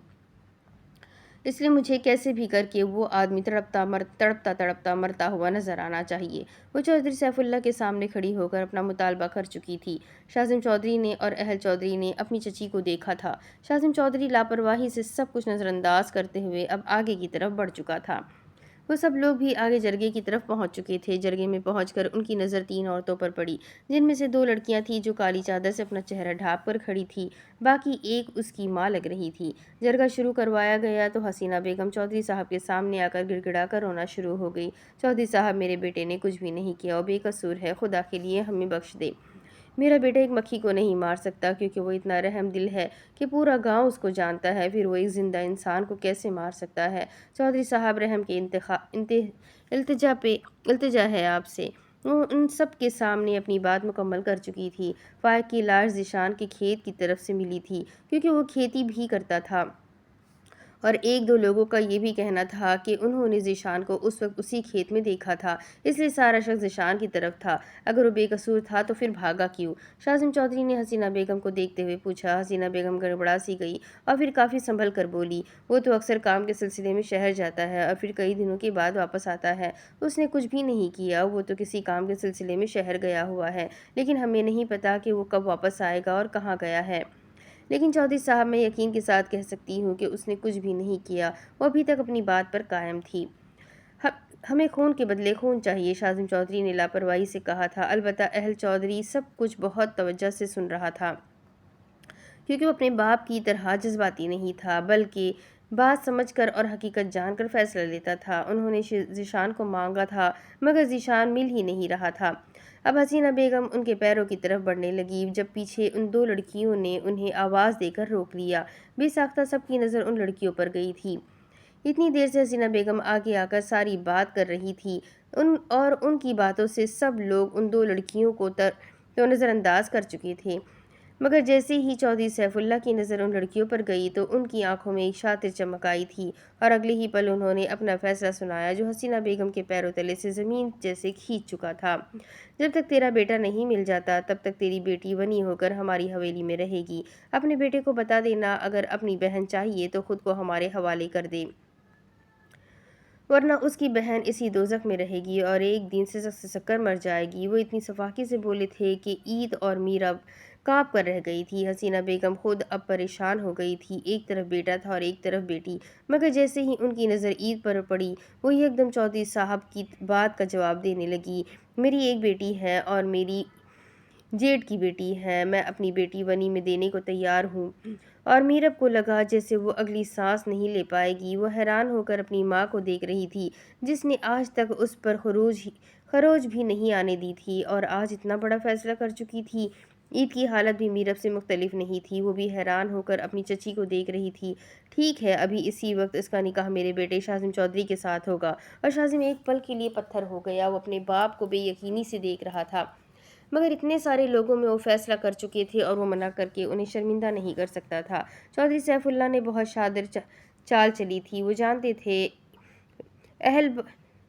اس لیے مجھے کیسے بھی کر کے وہ آدمی تڑپتا مرتا ہوا نظر آنا چاہیے۔ وہ چودھری سیف اللہ کے سامنے کھڑی ہو کر اپنا مطالبہ کر چکی تھی۔ شاہزم چودھری نے اور اہل چودھری نے اپنی چچی کو دیکھا تھا۔ شاہزم چودھری لاپرواہی سے سب کچھ نظر انداز کرتے ہوئے اب آگے کی طرف بڑھ چکا تھا۔ وہ سب لوگ بھی آگے جرگے کی طرف پہنچ چکے تھے۔ جرگے میں پہنچ کر ان کی نظر 3 عورتوں پر پڑی، جن میں سے 2 لڑکیاں تھیں جو کالی چادر سے اپنا چہرہ ڈھانپ کر کھڑی تھی، باقی ایک اس کی ماں لگ رہی تھی۔ جرگہ شروع کروایا گیا تو حسینہ بیگم چودھری صاحب کے سامنے آ کر گڑ گڑا کر رونا شروع ہو گئی۔ چودھری صاحب، میرے بیٹے نے کچھ بھی نہیں کیا، وہ بے قصور ہے، خدا کے لیے ہمیں بخش دے۔ میرا بیٹا ایک مکھی کو نہیں مار سکتا کیونکہ وہ اتنا رحم دل ہے کہ پورا گاؤں اس کو جانتا ہے، پھر وہ ایک زندہ انسان کو کیسے مار سکتا ہے؟ چودھری صاحب، رحم کے التجا ہے آپ سے۔ وہ ان سب کے سامنے اپنی بات مکمل کر چکی تھی۔ فائق کی لاش ذیشان کے کھیت کی طرف سے ملی تھی کیونکہ وہ کھیتی بھی کرتا تھا، اور 1-2 لوگوں کا یہ بھی کہنا تھا کہ انہوں نے ذیشان کو اس وقت اسی کھیت میں دیکھا تھا، اس لیے سارا شک ذیشان کی طرف تھا۔ اگر وہ بے قصور تھا تو پھر بھاگا کیوں؟ شاہزم چودھری نے حسینہ بیگم کو دیکھتے ہوئے پوچھا۔ حسینہ بیگم گڑبڑا سی گئی اور پھر کافی سنبھل کر بولی، وہ تو اکثر کام کے سلسلے میں شہر جاتا ہے اور پھر کئی دنوں کے بعد واپس آتا ہے۔ اس نے کچھ بھی نہیں کیا، وہ تو کسی کام کے سلسلے میں شہر گیا ہوا ہے، لیکن ہمیں نہیں پتا کہ وہ کب واپس آئے گا اور کہاں گیا ہے۔ لیکن چودھری صاحب، میں یقین کے ساتھ کہہ سکتی ہوں کہ اس نے کچھ بھی نہیں کیا، وہ ابھی تک اپنی بات پر قائم تھی۔ ہمیں خون کے بدلے خون چاہیے، شاہزم چودھری نے لاپرواہی سے کہا تھا۔ البتہ اہل چودھری سب کچھ بہت توجہ سے سن رہا تھا کیونکہ وہ اپنے باپ کی طرح جذباتی نہیں تھا، بلکہ بات سمجھ کر اور حقیقت جان کر فیصلہ لیتا تھا۔ انہوں نے ذیشان کو مانگا تھا مگر ذیشان مل ہی نہیں رہا تھا۔ اب حسینہ بیگم ان کے پیروں کی طرف بڑھنے لگی جب پیچھے ان 2 لڑکیوں نے انہیں آواز دے کر روک لیا۔ بے ساختہ سب کی نظر ان لڑکیوں پر گئی تھی۔ اتنی دیر سے حسینہ بیگم آگے آ کر ساری بات کر رہی تھی اور ان کی باتوں سے سب لوگ ان 2 لڑکیوں کو تو نظر انداز کر چکے تھے، مگر جیسے ہی چودھری سیف اللہ کی نظر ان لڑکیوں پر گئی تو ان کی آنکھوں میں ایک شاطر چمک آئی تھی، اور اگلے ہی پل انہوں نے اپنا فیصلہ سنایا جو حسینہ بیگم کے پیروں تلے سے زمین جیسے کھینچ چکا تھا۔ جب تک تیرا بیٹا نہیں مل جاتا تب تک تیری بیٹی بنی ہو کر ہماری حویلی میں رہے گی۔ اپنے بیٹے کو بتا دینا اگر اپنی بہن چاہیے تو خود کو ہمارے حوالے کر دے، ورنہ اس کی بہن اسی دوزخ میں رہے گی اور ایک دن سسک سسک کر مر جائے گی۔ وہ اتنی صفاقی سے بولے تھے کہ عید اور میرا کانپ کر رہ گئی تھی۔ حسینہ بیگم خود اب پریشان ہو گئی تھی، ایک طرف بیٹا تھا اور ایک طرف بیٹی، مگر جیسے ہی ان کی نظر عید پر پڑی وہ یکدم چودھری صاحب کی بات کا جواب دینے لگی۔ میری ایک بیٹی ہے اور میری جیٹ کی بیٹی ہے، میں اپنی بیٹی ونی میں دینے کو تیار ہوں۔ اور میرب کو لگا جیسے وہ اگلی سانس نہیں لے پائے گی۔ وہ حیران ہو کر اپنی ماں کو دیکھ رہی تھی جس نے آج تک اس پر خروج بھی نہیں آنے دی تھی اور آج اتنا بڑا فیصلہ کر چکی تھی۔ عید کی حالت بھی میرب سے مختلف نہیں تھی، وہ بھی حیران ہو کر اپنی چچی کو دیکھ رہی تھی۔ ٹھیک ہے، ابھی اسی وقت اس کا نکاح میرے بیٹے شاہزم چودھری کے ساتھ ہوگا۔ اور شاہزم ایک پل کے لیے پتھر ہو گیا، وہ اپنے باپ کو بے یقینی سے دیکھ رہا تھا، مگر اتنے سارے لوگوں میں وہ فیصلہ کر چکے تھے اور وہ منع کر کے انہیں شرمندہ نہیں کر سکتا تھا۔ چودھری سیف اللہ نے بہت شاطر چال چلی تھی، وہ جانتے تھے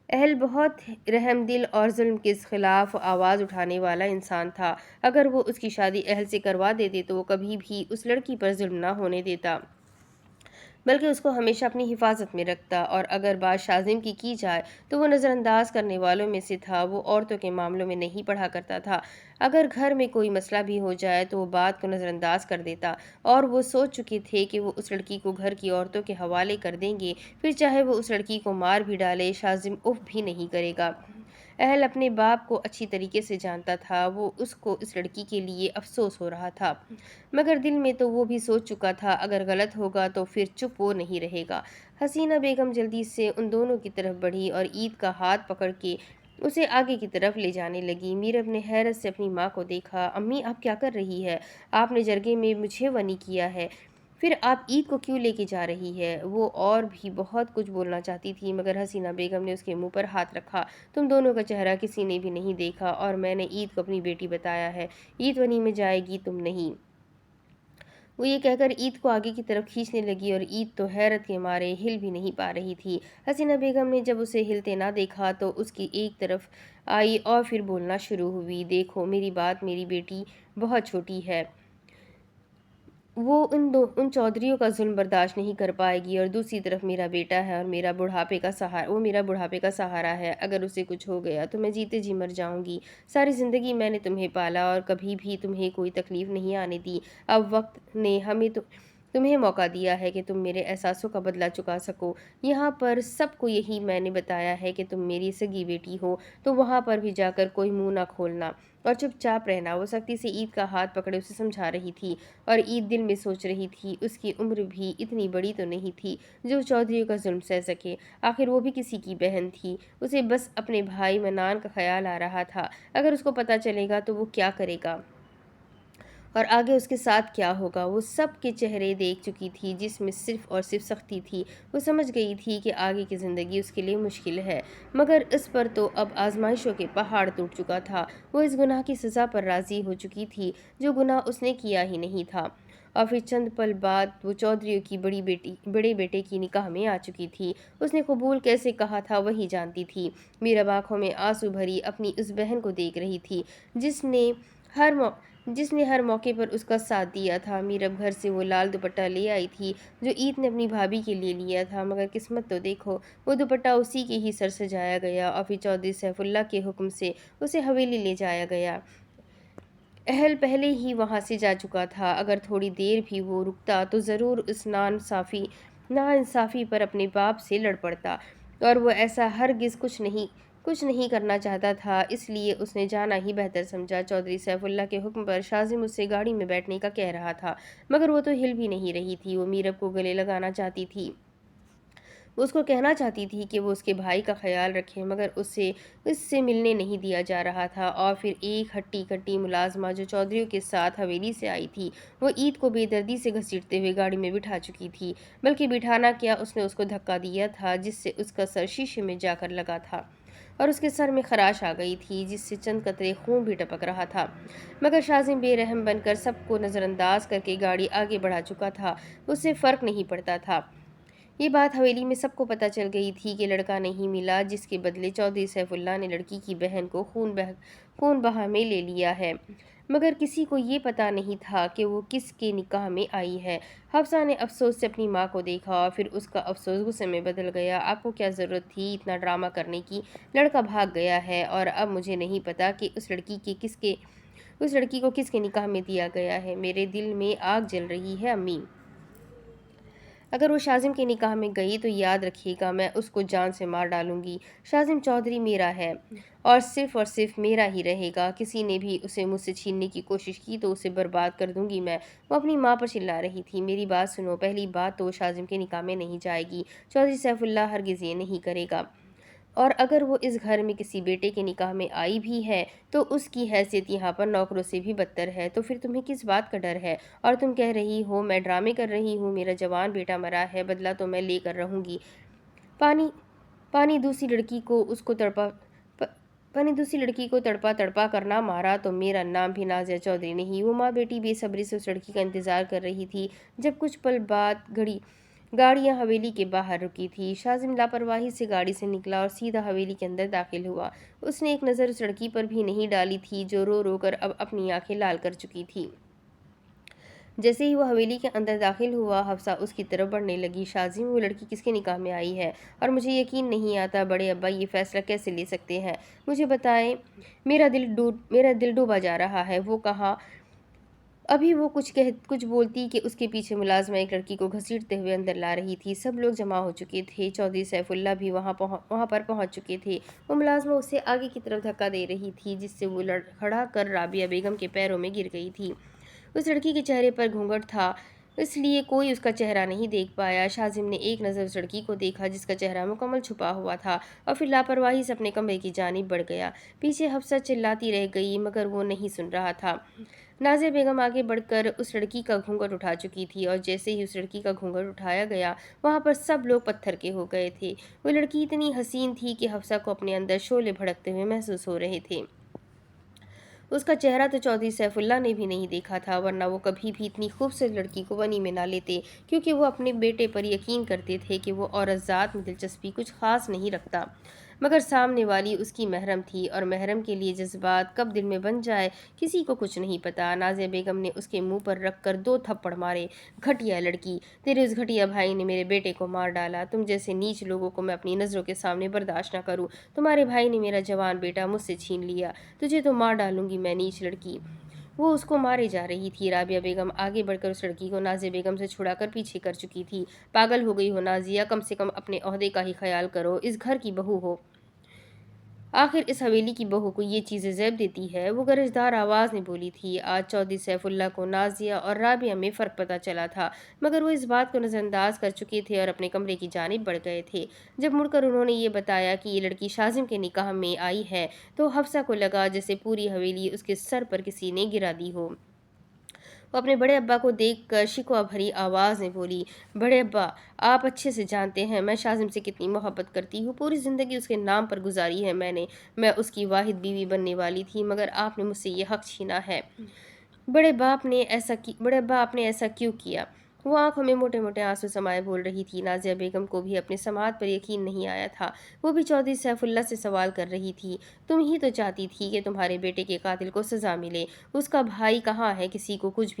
اہل بہت رحم دل اور ظلم کے خلاف آواز اٹھانے والا انسان تھا۔ اگر وہ اس کی شادی اہل سے کروا دیتے تو وہ کبھی بھی اس لڑکی پر ظلم نہ ہونے دیتا، بلکہ اس کو ہمیشہ اپنی حفاظت میں رکھتا، اور اگر بات شاہزم کی جائے تو وہ نظر انداز کرنے والوں میں سے تھا، وہ عورتوں کے معاملوں میں نہیں پڑھا کرتا تھا۔ اگر گھر میں کوئی مسئلہ بھی ہو جائے تو وہ بات کو نظر انداز کر دیتا، اور وہ سوچ چکے تھے کہ وہ اس لڑکی کو گھر کی عورتوں کے حوالے کر دیں گے، پھر چاہے وہ اس لڑکی کو مار بھی ڈالے شاہزم اف بھی نہیں کرے گا۔ اہل اپنے باپ کو اچھی طریقے سے جانتا تھا، وہ اس کو اس لڑکی کے لیے افسوس ہو رہا تھا، مگر دل میں تو وہ بھی سوچ چکا تھا اگر غلط ہوگا تو پھر چپ وہ نہیں رہے گا۔ حسینہ بیگم جلدی سے ان دونوں کی طرف بڑھی اور عید کا ہاتھ پکڑ کے اسے آگے کی طرف لے جانے لگی۔ میرب نے حیرت سے اپنی ماں کو دیکھا۔ امی آپ کیا کر رہی ہے؟ آپ نے جرگے میں مجھے ونی کیا ہے، پھر آپ عید کو کیوں لے کے جا رہی ہے؟ وہ اور بھی بہت کچھ بولنا چاہتی تھی مگر حسینہ بیگم نے اس کے منہ پر ہاتھ رکھا۔ تم دونوں کا چہرہ کسی نے بھی نہیں دیکھا اور میں نے عید کو اپنی بیٹی بتایا ہے، عید ونی میں جائے گی، تم نہیں۔ وہ یہ کہہ کر عید کو آگے کی طرف کھینچنے لگی اور عید تو حیرت کے مارے ہل بھی نہیں پا رہی تھی۔ حسینہ بیگم نے جب اسے ہلتے نہ دیکھا تو اس کی ایک طرف آئی اور پھر بولنا شروع ہوئی، دیکھو میری بات، میری بیٹی بہت چھوٹی ہے، وہ ان چودھریوں کا ظلم برداشت نہیں کر پائے گی، اور دوسری طرف میرا بیٹا ہے اور وہ میرا بڑھاپے کا سہارا ہے، اگر اسے کچھ ہو گیا تو میں جیتے جی مر جاؤں گی۔ ساری زندگی میں نے تمہیں پالا اور کبھی بھی تمہیں کوئی تکلیف نہیں آنے دی، اب وقت نے تمہیں موقع دیا ہے کہ تم میرے احساسوں کا بدلہ چکا سکو۔ یہاں پر سب کو یہی میں نے بتایا ہے کہ تم میری سگی بیٹی ہو، تو وہاں پر بھی جا کر کوئی منہ نہ کھولنا اور چپ چاپ رہنا۔ وہ سختی سے عید کا ہاتھ پکڑے اسے سمجھا رہی تھی اور عید دل میں سوچ رہی تھی اس کی عمر بھی اتنی بڑی تو نہیں تھی جو چودھریوں کا ظلم سہ سکے، آخر وہ بھی کسی کی بہن تھی، اسے بس اپنے بھائی منان کا خیال آ رہا تھا، اگر اس کو پتہ چلے گا تو وہ کیا کرے گا اور آگے اس کے ساتھ کیا ہوگا۔ وہ سب کے چہرے دیکھ چکی تھی جس میں صرف اور صرف سختی تھی، وہ سمجھ گئی تھی کہ آگے کی زندگی اس کے لیے مشکل ہے، مگر اس پر تو اب آزمائشوں کے پہاڑ ٹوٹ چکا تھا۔ وہ اس گناہ کی سزا پر راضی ہو چکی تھی جو گناہ اس نے کیا ہی نہیں تھا، اور پھر چند پل بعد وہ چودھریوں کی بڑے بیٹے کی نکاح میں آ چکی تھی۔ اس نے قبول کیسے کہا تھا وہی جانتی تھی۔ میرا آنکھوں میں آنسو بھری اپنی اس بہن کو دیکھ رہی تھی جس نے ہر موقع پر اس کا ساتھ دیا تھا۔ میرب گھر سے وہ لال دوپٹہ لے آئی تھی جو عید نے اپنی بھابھی کے لیے لیا تھا، مگر قسمت تو دیکھو، وہ دوپٹہ اسی کے ہی سر سجایا گیا اور پھر چودھری سیف اللہ کے حکم سے اسے حویلی لے جایا گیا۔ اہل پہلے ہی وہاں سے جا چکا تھا، اگر تھوڑی دیر بھی وہ رکتا تو ضرور اس ناانصافی پر اپنے باپ سے لڑ پڑتا، اور وہ ایسا ہرگز کچھ نہیں کرنا چاہتا تھا، اس لیے اس نے جانا ہی بہتر سمجھا۔ چودھری سیف اللہ کے حکم پر شازم اس سے گاڑی میں بیٹھنے کا کہہ رہا تھا، مگر وہ تو ہل بھی نہیں رہی تھی۔ وہ میرب کو گلے لگانا چاہتی تھی، وہ اس کو کہنا چاہتی تھی کہ وہ اس کے بھائی کا خیال رکھے، مگر اس سے ملنے نہیں دیا جا رہا تھا۔ اور پھر ایک ہٹی کٹی ملازمہ جو چودھریوں کے ساتھ حویلی سے آئی تھی، وہ عید کو بے دردی سے گھسیٹتے ہوئے گاڑی میں بٹھا چکی تھی، بلکہ بٹھانا کیا، اس نے اس کو دھکا دیا تھا جس سے اس کا سر شیشے میں جا کر لگا تھا اور اس کے سر میں خراش آ گئی تھی جس سے چند قطرے خون بھی ٹپک رہا تھا، مگر شازم بے رحم بن کر سب کو نظر انداز کر کے گاڑی آگے بڑھا چکا تھا، اس سے فرق نہیں پڑتا تھا۔ یہ بات حویلی میں سب کو پتہ چل گئی تھی کہ لڑکا نہیں ملا، جس کے بدلے چودھری سیف اللہ نے لڑکی کی بہن کو خون بہا میں لے لیا ہے، مگر کسی کو یہ پتہ نہیں تھا کہ وہ کس کے نکاح میں آئی ہے۔ حفصہ نے افسوس سے اپنی ماں کو دیکھا اور پھر اس کا افسوس غصے میں بدل گیا۔ آپ کو کیا ضرورت تھی اتنا ڈرامہ کرنے کی؟ لڑکا بھاگ گیا ہے اور اب مجھے نہیں پتا کہ اس لڑکی کو کس کے نکاح میں دیا گیا ہے۔ میرے دل میں آگ جل رہی ہے امی، اگر وہ شازم کے نکاح میں گئی تو یاد رکھیے گا میں اس کو جان سے مار ڈالوں گی۔ شازم چودھری میرا ہے اور صرف میرا ہی رہے گا، کسی نے بھی اسے مجھ سے چھیننے کی کوشش کی تو اسے برباد کر دوں گی میں۔ وہ اپنی ماں پر چلا رہی تھی، میری بات سنو، پہلی بات تو وہ شازم کے نکاح میں نہیں جائے گی، چودھری سیف اللہ ہرگز یہ نہیں کرے گا، اور اگر وہ اس گھر میں کسی بیٹے کے نکاح میں آئی بھی ہے تو اس کی حیثیت یہاں پر نوکروں سے بھی بدتر ہے، تو پھر تمہیں کس بات کا ڈر ہے؟ اور تم کہہ رہی ہو میں ڈرامے کر رہی ہوں، میرا جوان بیٹا مرا ہے، بدلہ تو میں لے کر رہوں گی۔ پانی دوسری لڑکی کو تڑپا تڑپا کر نہ مارا تو میرا نام بھی نازیہ چودھری نہیں۔ وہ ماں بیٹی بے صبری سے اس لڑکی کا انتظار کر رہی تھی۔ جب کچھ پل بعد گاڑیاں حویلی کے باہر رکی تھی، شازم لاپرواہی سے گاڑی سے نکلا اور سیدھا حویلی کے اندر داخل ہوا۔ اس نے ایک نظر اس لڑکی پر بھی نہیں ڈالی تھی جو رو رو کر اب اپنی آنکھیں لال کر چکی تھی۔ جیسے ہی وہ حویلی کے اندر داخل ہوا، حفصہ اس کی طرف بڑھنے لگی۔ شازم، وہ لڑکی کس کے نکاح میں آئی ہے؟ اور مجھے یقین نہیں آتا بڑے ابا یہ فیصلہ کیسے لے سکتے ہیں؟ مجھے بتائیں، میرا دل ڈوبا جا رہا ہے۔ وہ کہاں ابھی وہ کچھ بولتی کہ اس کے پیچھے ملازمہ ایک لڑکی کو گھسیٹتے ہوئے اندر لا رہی تھی۔ سب لوگ جمع ہو چکے تھے۔ چودھری سیف اللہ بھی وہاں پر پہنچ چکے تھے۔ وہ ملازمہ اسے آگے کی طرف دھکا دے رہی تھی، جس سے وہ لڑکھڑا کر رابعہ بیگم کے پیروں میں گر گئی تھی۔ اس لڑکی کے چہرے پر گھونگھٹ تھا، اس لیے کوئی اس کا چہرہ نہیں دیکھ پایا۔ شاذم نے ایک نظر اس لڑکی کو دیکھا جس کا چہرہ مکمل چھپا ہوا تھا، اور پھر لاپرواہی سے اپنے کمرے کی جانب بڑھ گیا۔ پیچھے حفصہ چلاتی رہ گئی، مگر وہ نہیں سن رہا تھا۔ نازیہ بیگم آگے بڑھ کر اس لڑکی کا گھونگھٹ اٹھا چکی تھی، اور جیسے ہی اس لڑکی کا گھونگھٹ اٹھایا گیا، وہاں پر سب لوگ پتھر کے ہو گئے تھے۔ وہ لڑکی اتنی حسین تھی کہ حفصہ کو اپنے اندر شعلے بھڑکتے ہوئے محسوس ہو رہے تھے۔ اس کا چہرہ تو چودھری سیف اللہ نے بھی نہیں دیکھا تھا، ورنہ وہ کبھی بھی اتنی خوبصورت لڑکی کو ونی میں نہ لیتے، کیونکہ وہ اپنے بیٹے پر یقین کرتے تھے کہ وہ عورت ذات میں دلچسپی کچھ خاص نہیں رکھتا، مگر سامنے والی اس کی محرم تھی، اور محرم کے لیے جذبات کب دل میں بن جائے کسی کو کچھ نہیں پتا۔ نازیہ بیگم نے اس کے منہ پر رکھ کر 2 تھپڑ مارے۔ گھٹیا لڑکی، تیرے اس گھٹیا بھائی نے میرے بیٹے کو مار ڈالا۔ تم جیسے نیچ لوگوں کو میں اپنی نظروں کے سامنے برداشت نہ کروں۔ تمہارے بھائی نے میرا جوان بیٹا مجھ سے چھین لیا، تجھے تو مار ڈالوں گی میں، نیچ لڑکی۔ وہ اس کو مارے جا رہی تھی۔ رابعہ بیگم آگے بڑھ کر اس لڑکی کو نازیہ بیگم سے چھڑا کر پیچھے کر چکی تھی۔ پاگل ہو گئی ہو نازیہ، کم سے کم اپنے عہدے کا ہی خیال کرو، اس گھر کی بہو ہو، آخر اس حویلی کی بہو کو یہ چیزیں زیب دیتی ہے، وہ گرجدار آواز میں بولی تھی۔ آج چودھری سیف اللہ کو نازیہ اور رابعہ میں فرق پتہ چلا تھا، مگر وہ اس بات کو نظر انداز کر چکے تھے اور اپنے کمرے کی جانب بڑھ گئے تھے۔ جب مڑ کر انہوں نے یہ بتایا کہ یہ لڑکی شاذم کے نکاح میں آئی ہے، تو حفصہ کو لگا جیسے پوری حویلی اس کے سر پر کسی نے گرا دی ہو۔ وہ اپنے بڑے ابا کو دیکھ کر شکوہ بھری آواز میں بولی، بڑے ابا، آپ اچھے سے جانتے ہیں میں شاذم سے کتنی محبت کرتی ہوں، پوری زندگی اس کے نام پر گزاری ہے میں اس کی واحد بیوی بننے والی تھی، مگر آپ نے مجھ سے یہ حق چھینا ہے۔ بڑے ابا آپ نے ایسا کیوں کیا؟ وہ آنکھوں میں موٹے موٹے آنسو سمائے بول رہی تھی۔ نازیہ بیگم کو بھی اپنے سماعت پر یقین نہیں آیا تھا۔ وہ بھی چودھری سیف اللہ سے سوال کر رہی تھی، تم ہی تو چاہتی تھی کہ تمہارے بیٹے کے قاتل کو سزا ملے، اس کا بھائی کہاں ہے؟ کسی کو کچھ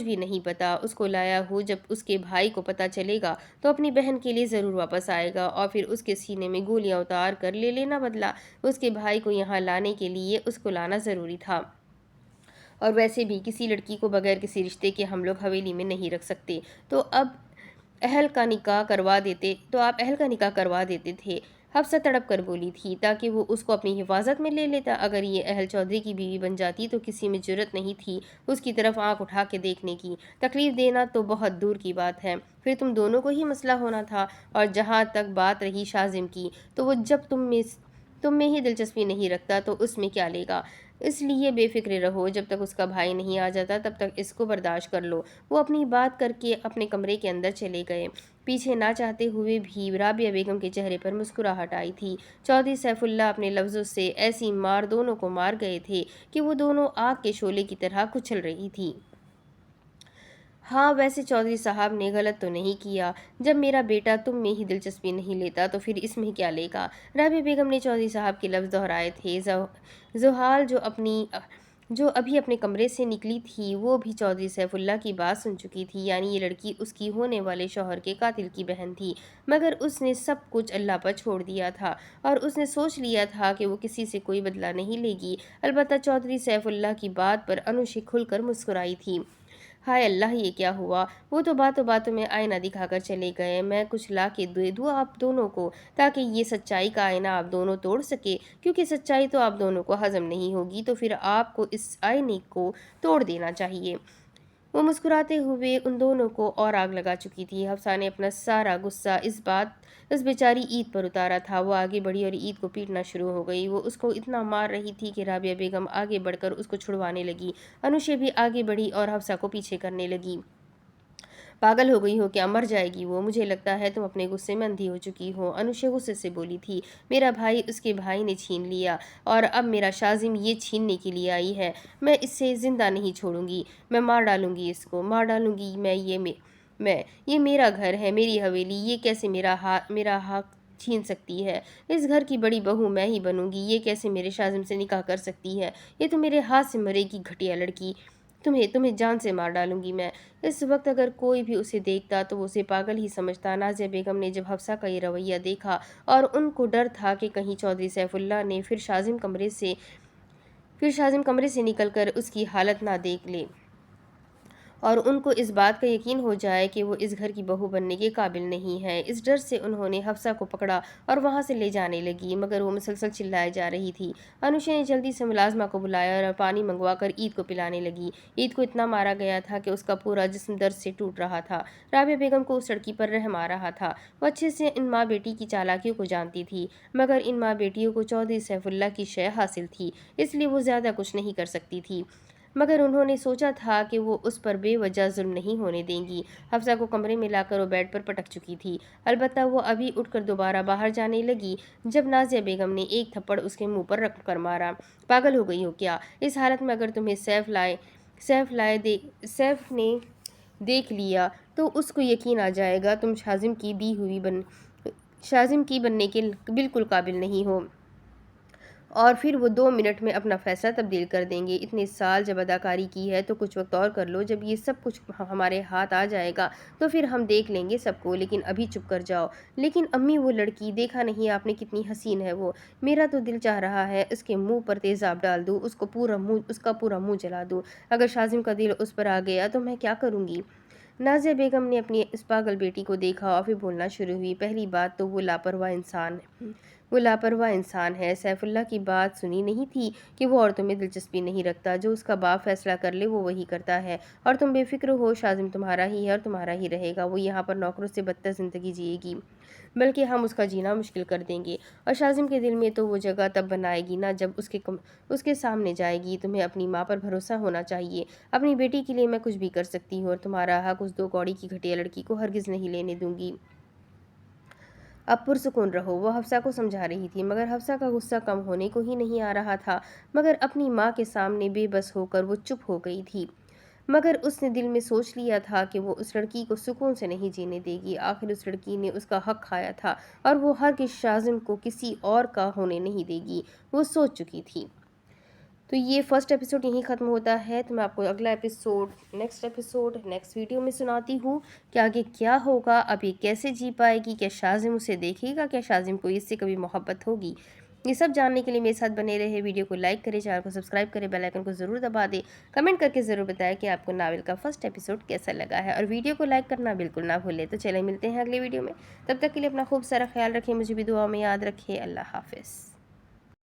بھی نہیں پتا۔ اس کو لایا ہوں، جب اس کے بھائی کو پتا چلے گا تو اپنی بہن کے لیے ضرور واپس آئے گا، اور پھر اس کے سینے میں گولیاں اتار کر لے لینا بدلا۔ اس کے بھائی کو یہاں لانے کے لیے اس کو لانا ضروری تھا، اور ویسے بھی کسی لڑکی کو بغیر کسی رشتے کے ہم لوگ حویلی میں نہیں رکھ سکتے، تو آپ اہل کا نکاح کروا دیتے تھے۔ حفصہ تڑپ کر بولی تھی، تاکہ وہ اس کو اپنی حفاظت میں لے لیتا۔ اگر یہ اہل چودھری کی بیوی بن جاتی تو کسی میں جرأت نہیں تھی اس کی طرف آنکھ اٹھا کے دیکھنے کی۔ تکلیف دینا تو بہت دور کی بات ہے، پھر تم دونوں کو ہی مسئلہ ہونا تھا۔ اور جہاں تک بات رہی شاذم کی، تو وہ جب تم میں ہی دلچسپی نہیں رکھتا تو اس میں کیا لے گا؟ اس لیے بے فکر رہو، جب تک اس کا بھائی نہیں آ جاتا تب تک اس کو برداشت کر لو۔ وہ اپنی بات کر کے اپنے کمرے کے اندر چلے گئے۔ پیچھے نہ چاہتے ہوئے بھی رابعہ بیگم کے چہرے پر مسکراہٹ آئی تھی۔ چودھری سیف اللہ اپنے لفظوں سے ایسی مار دونوں کو مار گئے تھے کہ وہ دونوں آگ کے شعلے کی طرح کچل رہی تھی۔ ہاں، ویسے چودھری صاحب نے غلط تو نہیں کیا، جب میرا بیٹا تم میں ہی دلچسپی نہیں لیتا تو پھر اس میں کیا لے گا؟ رابعہ بیگم نے چودھری صاحب کے لفظ دہرائے تھے۔ زحال جو ابھی اپنے کمرے سے نکلی تھی، وہ بھی چودھری سیف اللہ کی بات سن چکی تھی، یعنی یہ لڑکی اس کی ہونے والے شوہر کے قاتل کی بہن تھی، مگر اس نے سب کچھ اللہ پر چھوڑ دیا تھا، اور اس نے سوچ لیا تھا کہ وہ کسی سے کوئی بدلہ نہیں لے گی۔ البتہ چودھری سیف اللہ کی بات پر انوشے کھل کر مسکرائی تھی۔ ہائے اللہ، یہ کیا ہوا؟ وہ تو باتوں باتوں میں آئینہ دکھا کر چلے گئے۔ میں کچھ لا کے دے دوں آپ دونوں کو، تاکہ یہ سچائی کا آئینہ آپ دونوں توڑ سکے، کیونکہ سچائی تو آپ دونوں کو ہضم نہیں ہوگی، تو پھر آپ کو اس آئینے کو توڑ دینا چاہیے۔ وہ مسکراتے ہوئے ان دونوں کو اور آگ لگا چکی تھی۔ حفصہ نے اپنا سارا غصہ اس بیچاری عید پر اتارا تھا۔ وہ آگے بڑھی اور عید کو پیٹنا شروع ہو گئی۔ وہ اس کو اتنا مار رہی تھی کہ رابعہ بیگم آگے بڑھ کر اس کو چھڑوانے لگی۔ انوشے بھی آگے بڑھی اور حفصہ کو پیچھے کرنے لگی۔ پاگل ہو گئی ہو کیا؟ مر جائے گی وہ، مجھے لگتا ہے تم اپنے غصے میں اندھی ہو چکی ہو۔ انوشے غصے سے بولی تھی، میرا بھائی اس کے بھائی نے چھین لیا، اور اب میرا شاذم یہ چھیننے کے لیے آئی ہے۔ میں اسے زندہ نہیں چھوڑوں گی، میں مار ڈالوں گی، اس کو مار ڈالوں گی میں۔ یہ میرا گھر ہے، میری حویلی، یہ کیسے میرا حق چھین سکتی ہے؟ اس گھر کی بڑی بہو میں ہی بنوں گی، یہ کیسے میرے شاذم سے نکاح کر سکتی ہے؟ یہ تو میرے ہاتھ سے مرے گی، گھٹیا لڑکی، تمہیں جان سے مار ڈالوں گی میں۔ اس وقت اگر کوئی بھی اسے دیکھتا تو وہ اسے پاگل ہی سمجھتا۔ نازیہ بیگم نے جب حفصہ کا یہ رویہ دیکھا، اور ان کو ڈر تھا کہ کہیں چودھری سیف اللہ نے پھر شاذم کمرے سے پھر شازم کمرے سے نکل کر اس کی حالت نہ دیکھ لے اور ان کو اس بات کا یقین ہو جائے کہ وہ اس گھر کی بہو بننے کے قابل نہیں ہے۔ اس ڈر سے انہوں نے حفصہ کو پکڑا اور وہاں سے لے جانے لگی، مگر وہ مسلسل چلائے جا رہی تھی۔ انوشا نے جلدی سے ملازمہ کو بلایا اور پانی منگوا کر عید کو پلانے لگی۔ عید کو اتنا مارا گیا تھا کہ اس کا پورا جسم درد سے ٹوٹ رہا تھا۔ رابعہ بیگم کو اس لڑکی پر رحم آ رہا تھا۔ وہ اچھے سے ان ماں بیٹی کی چالاکیوں کو جانتی تھی، مگر ان ماں بیٹیوں کو چودھری سیف اللہ کی شے حاصل تھی، اس لیے وہ زیادہ کچھ نہیں کر سکتی تھی، مگر انہوں نے سوچا تھا کہ وہ اس پر بے وجہ ظلم نہیں ہونے دیں گی۔ حفصہ کو کمرے میں لا کر وہ بیڈ پر پٹک چکی تھی، البتہ وہ ابھی اٹھ کر دوبارہ باہر جانے لگی جب نازیہ بیگم نے ایک تھپڑ اس کے منہ پر رکھ کر مارا۔ پاگل ہو گئی ہو کیا؟ اس حالت میں اگر تمہیں سیف نے دیکھ لیا تو اس کو یقین آ جائے گا تم شازم کی بننے کے بالکل قابل نہیں ہو، اور پھر وہ 2 منٹ میں اپنا فیصلہ تبدیل کر دیں گے۔ اتنے سال جب اداکاری کی ہے تو کچھ وقت اور کر لو، جب یہ سب کچھ ہمارے ہاتھ آ جائے گا تو پھر ہم دیکھ لیں گے سب کو، لیکن ابھی چپ کر جاؤ۔ لیکن امی وہ لڑکی دیکھا نہیں آپ نے کتنی حسین ہے وہ، میرا تو دل چاہ رہا ہے اس کے منہ پر تیزاب ڈال دوں، اس کا پورا منہ جلا دوں۔ اگر شازم کا دل اس پر آ گیا تو میں کیا کروں گی؟ نازیہ بیگم نے اپنی اس پاگل بیٹی کو دیکھا اور پھر بولنا شروع ہوئی۔ پہلی بات تو وہ لاپرواہ انسان ہے۔ سیف اللہ کی بات سنی نہیں تھی کہ وہ عورتوں میں دلچسپی نہیں رکھتا، جو اس کا باپ فیصلہ کر لے وہ وہی کرتا ہے، اور تم بے فکر ہو، شازم تمہارا ہی ہے اور تمہارا ہی رہے گا۔ وہ یہاں پر نوکروں سے بدتر زندگی جیے گی، بلکہ ہم اس کا جینا مشکل کر دیں گے، اور شازم کے دل میں تو وہ جگہ تب بنائے گی نا جب اس کے سامنے جائے گی۔ تمہیں اپنی ماں پر بھروسہ ہونا چاہیے، اپنی بیٹی کے لیے میں کچھ بھی کر سکتی ہوں، اور تمہارا حق اس 2 کوڑی کی گھٹیا لڑکی کو ہرگز نہیں لینے دوں گی۔ اب پرسکون رہو، وہ حفصہ کو سمجھا رہی تھی، مگر حفصہ کا غصہ کم ہونے کو ہی نہیں آ رہا تھا، مگر اپنی ماں کے سامنے بے بس ہو کر وہ چپ ہو گئی تھی۔ مگر اس نے دل میں سوچ لیا تھا کہ وہ اس لڑکی کو سکون سے نہیں جینے دے گی، آخر اس لڑکی نے اس کا حق کھایا تھا اور وہ ہرگز شازم کو کسی اور کا ہونے نہیں دے گی، وہ سوچ چکی تھی۔ تو یہ فرسٹ ایپیسوڈ یہیں ختم ہوتا ہے، تو میں آپ کو اگلا ایپیسوڈ نیکسٹ ویڈیو میں سناتی ہوں کہ آگے کیا ہوگا، اب یہ کیسے جی پائے گی، کیا شازم اسے دیکھے گا، کیا شازم کو اس سے کبھی محبت ہوگی۔ یہ سب جاننے کے لیے میرے ساتھ بنے رہے، ویڈیو کو لائک کریں، چینل کو سبسکرائب کریں، بیل آئیکن کو ضرور دبا دیں، کمنٹ کر کے ضرور بتائیں کہ آپ کو ناول کا فرسٹ ایپیسوڈ کیسا لگا ہے، اور ویڈیو کو لائک کرنا بالکل نہ بھولیں۔ تو چلیں ملتے ہیں اگلے ویڈیو میں، تب تک کے لیے اپنا خوب سارا خیال رکھیں، مجھے بھی دعا میں یاد رکھیں۔ اللہ حافظ۔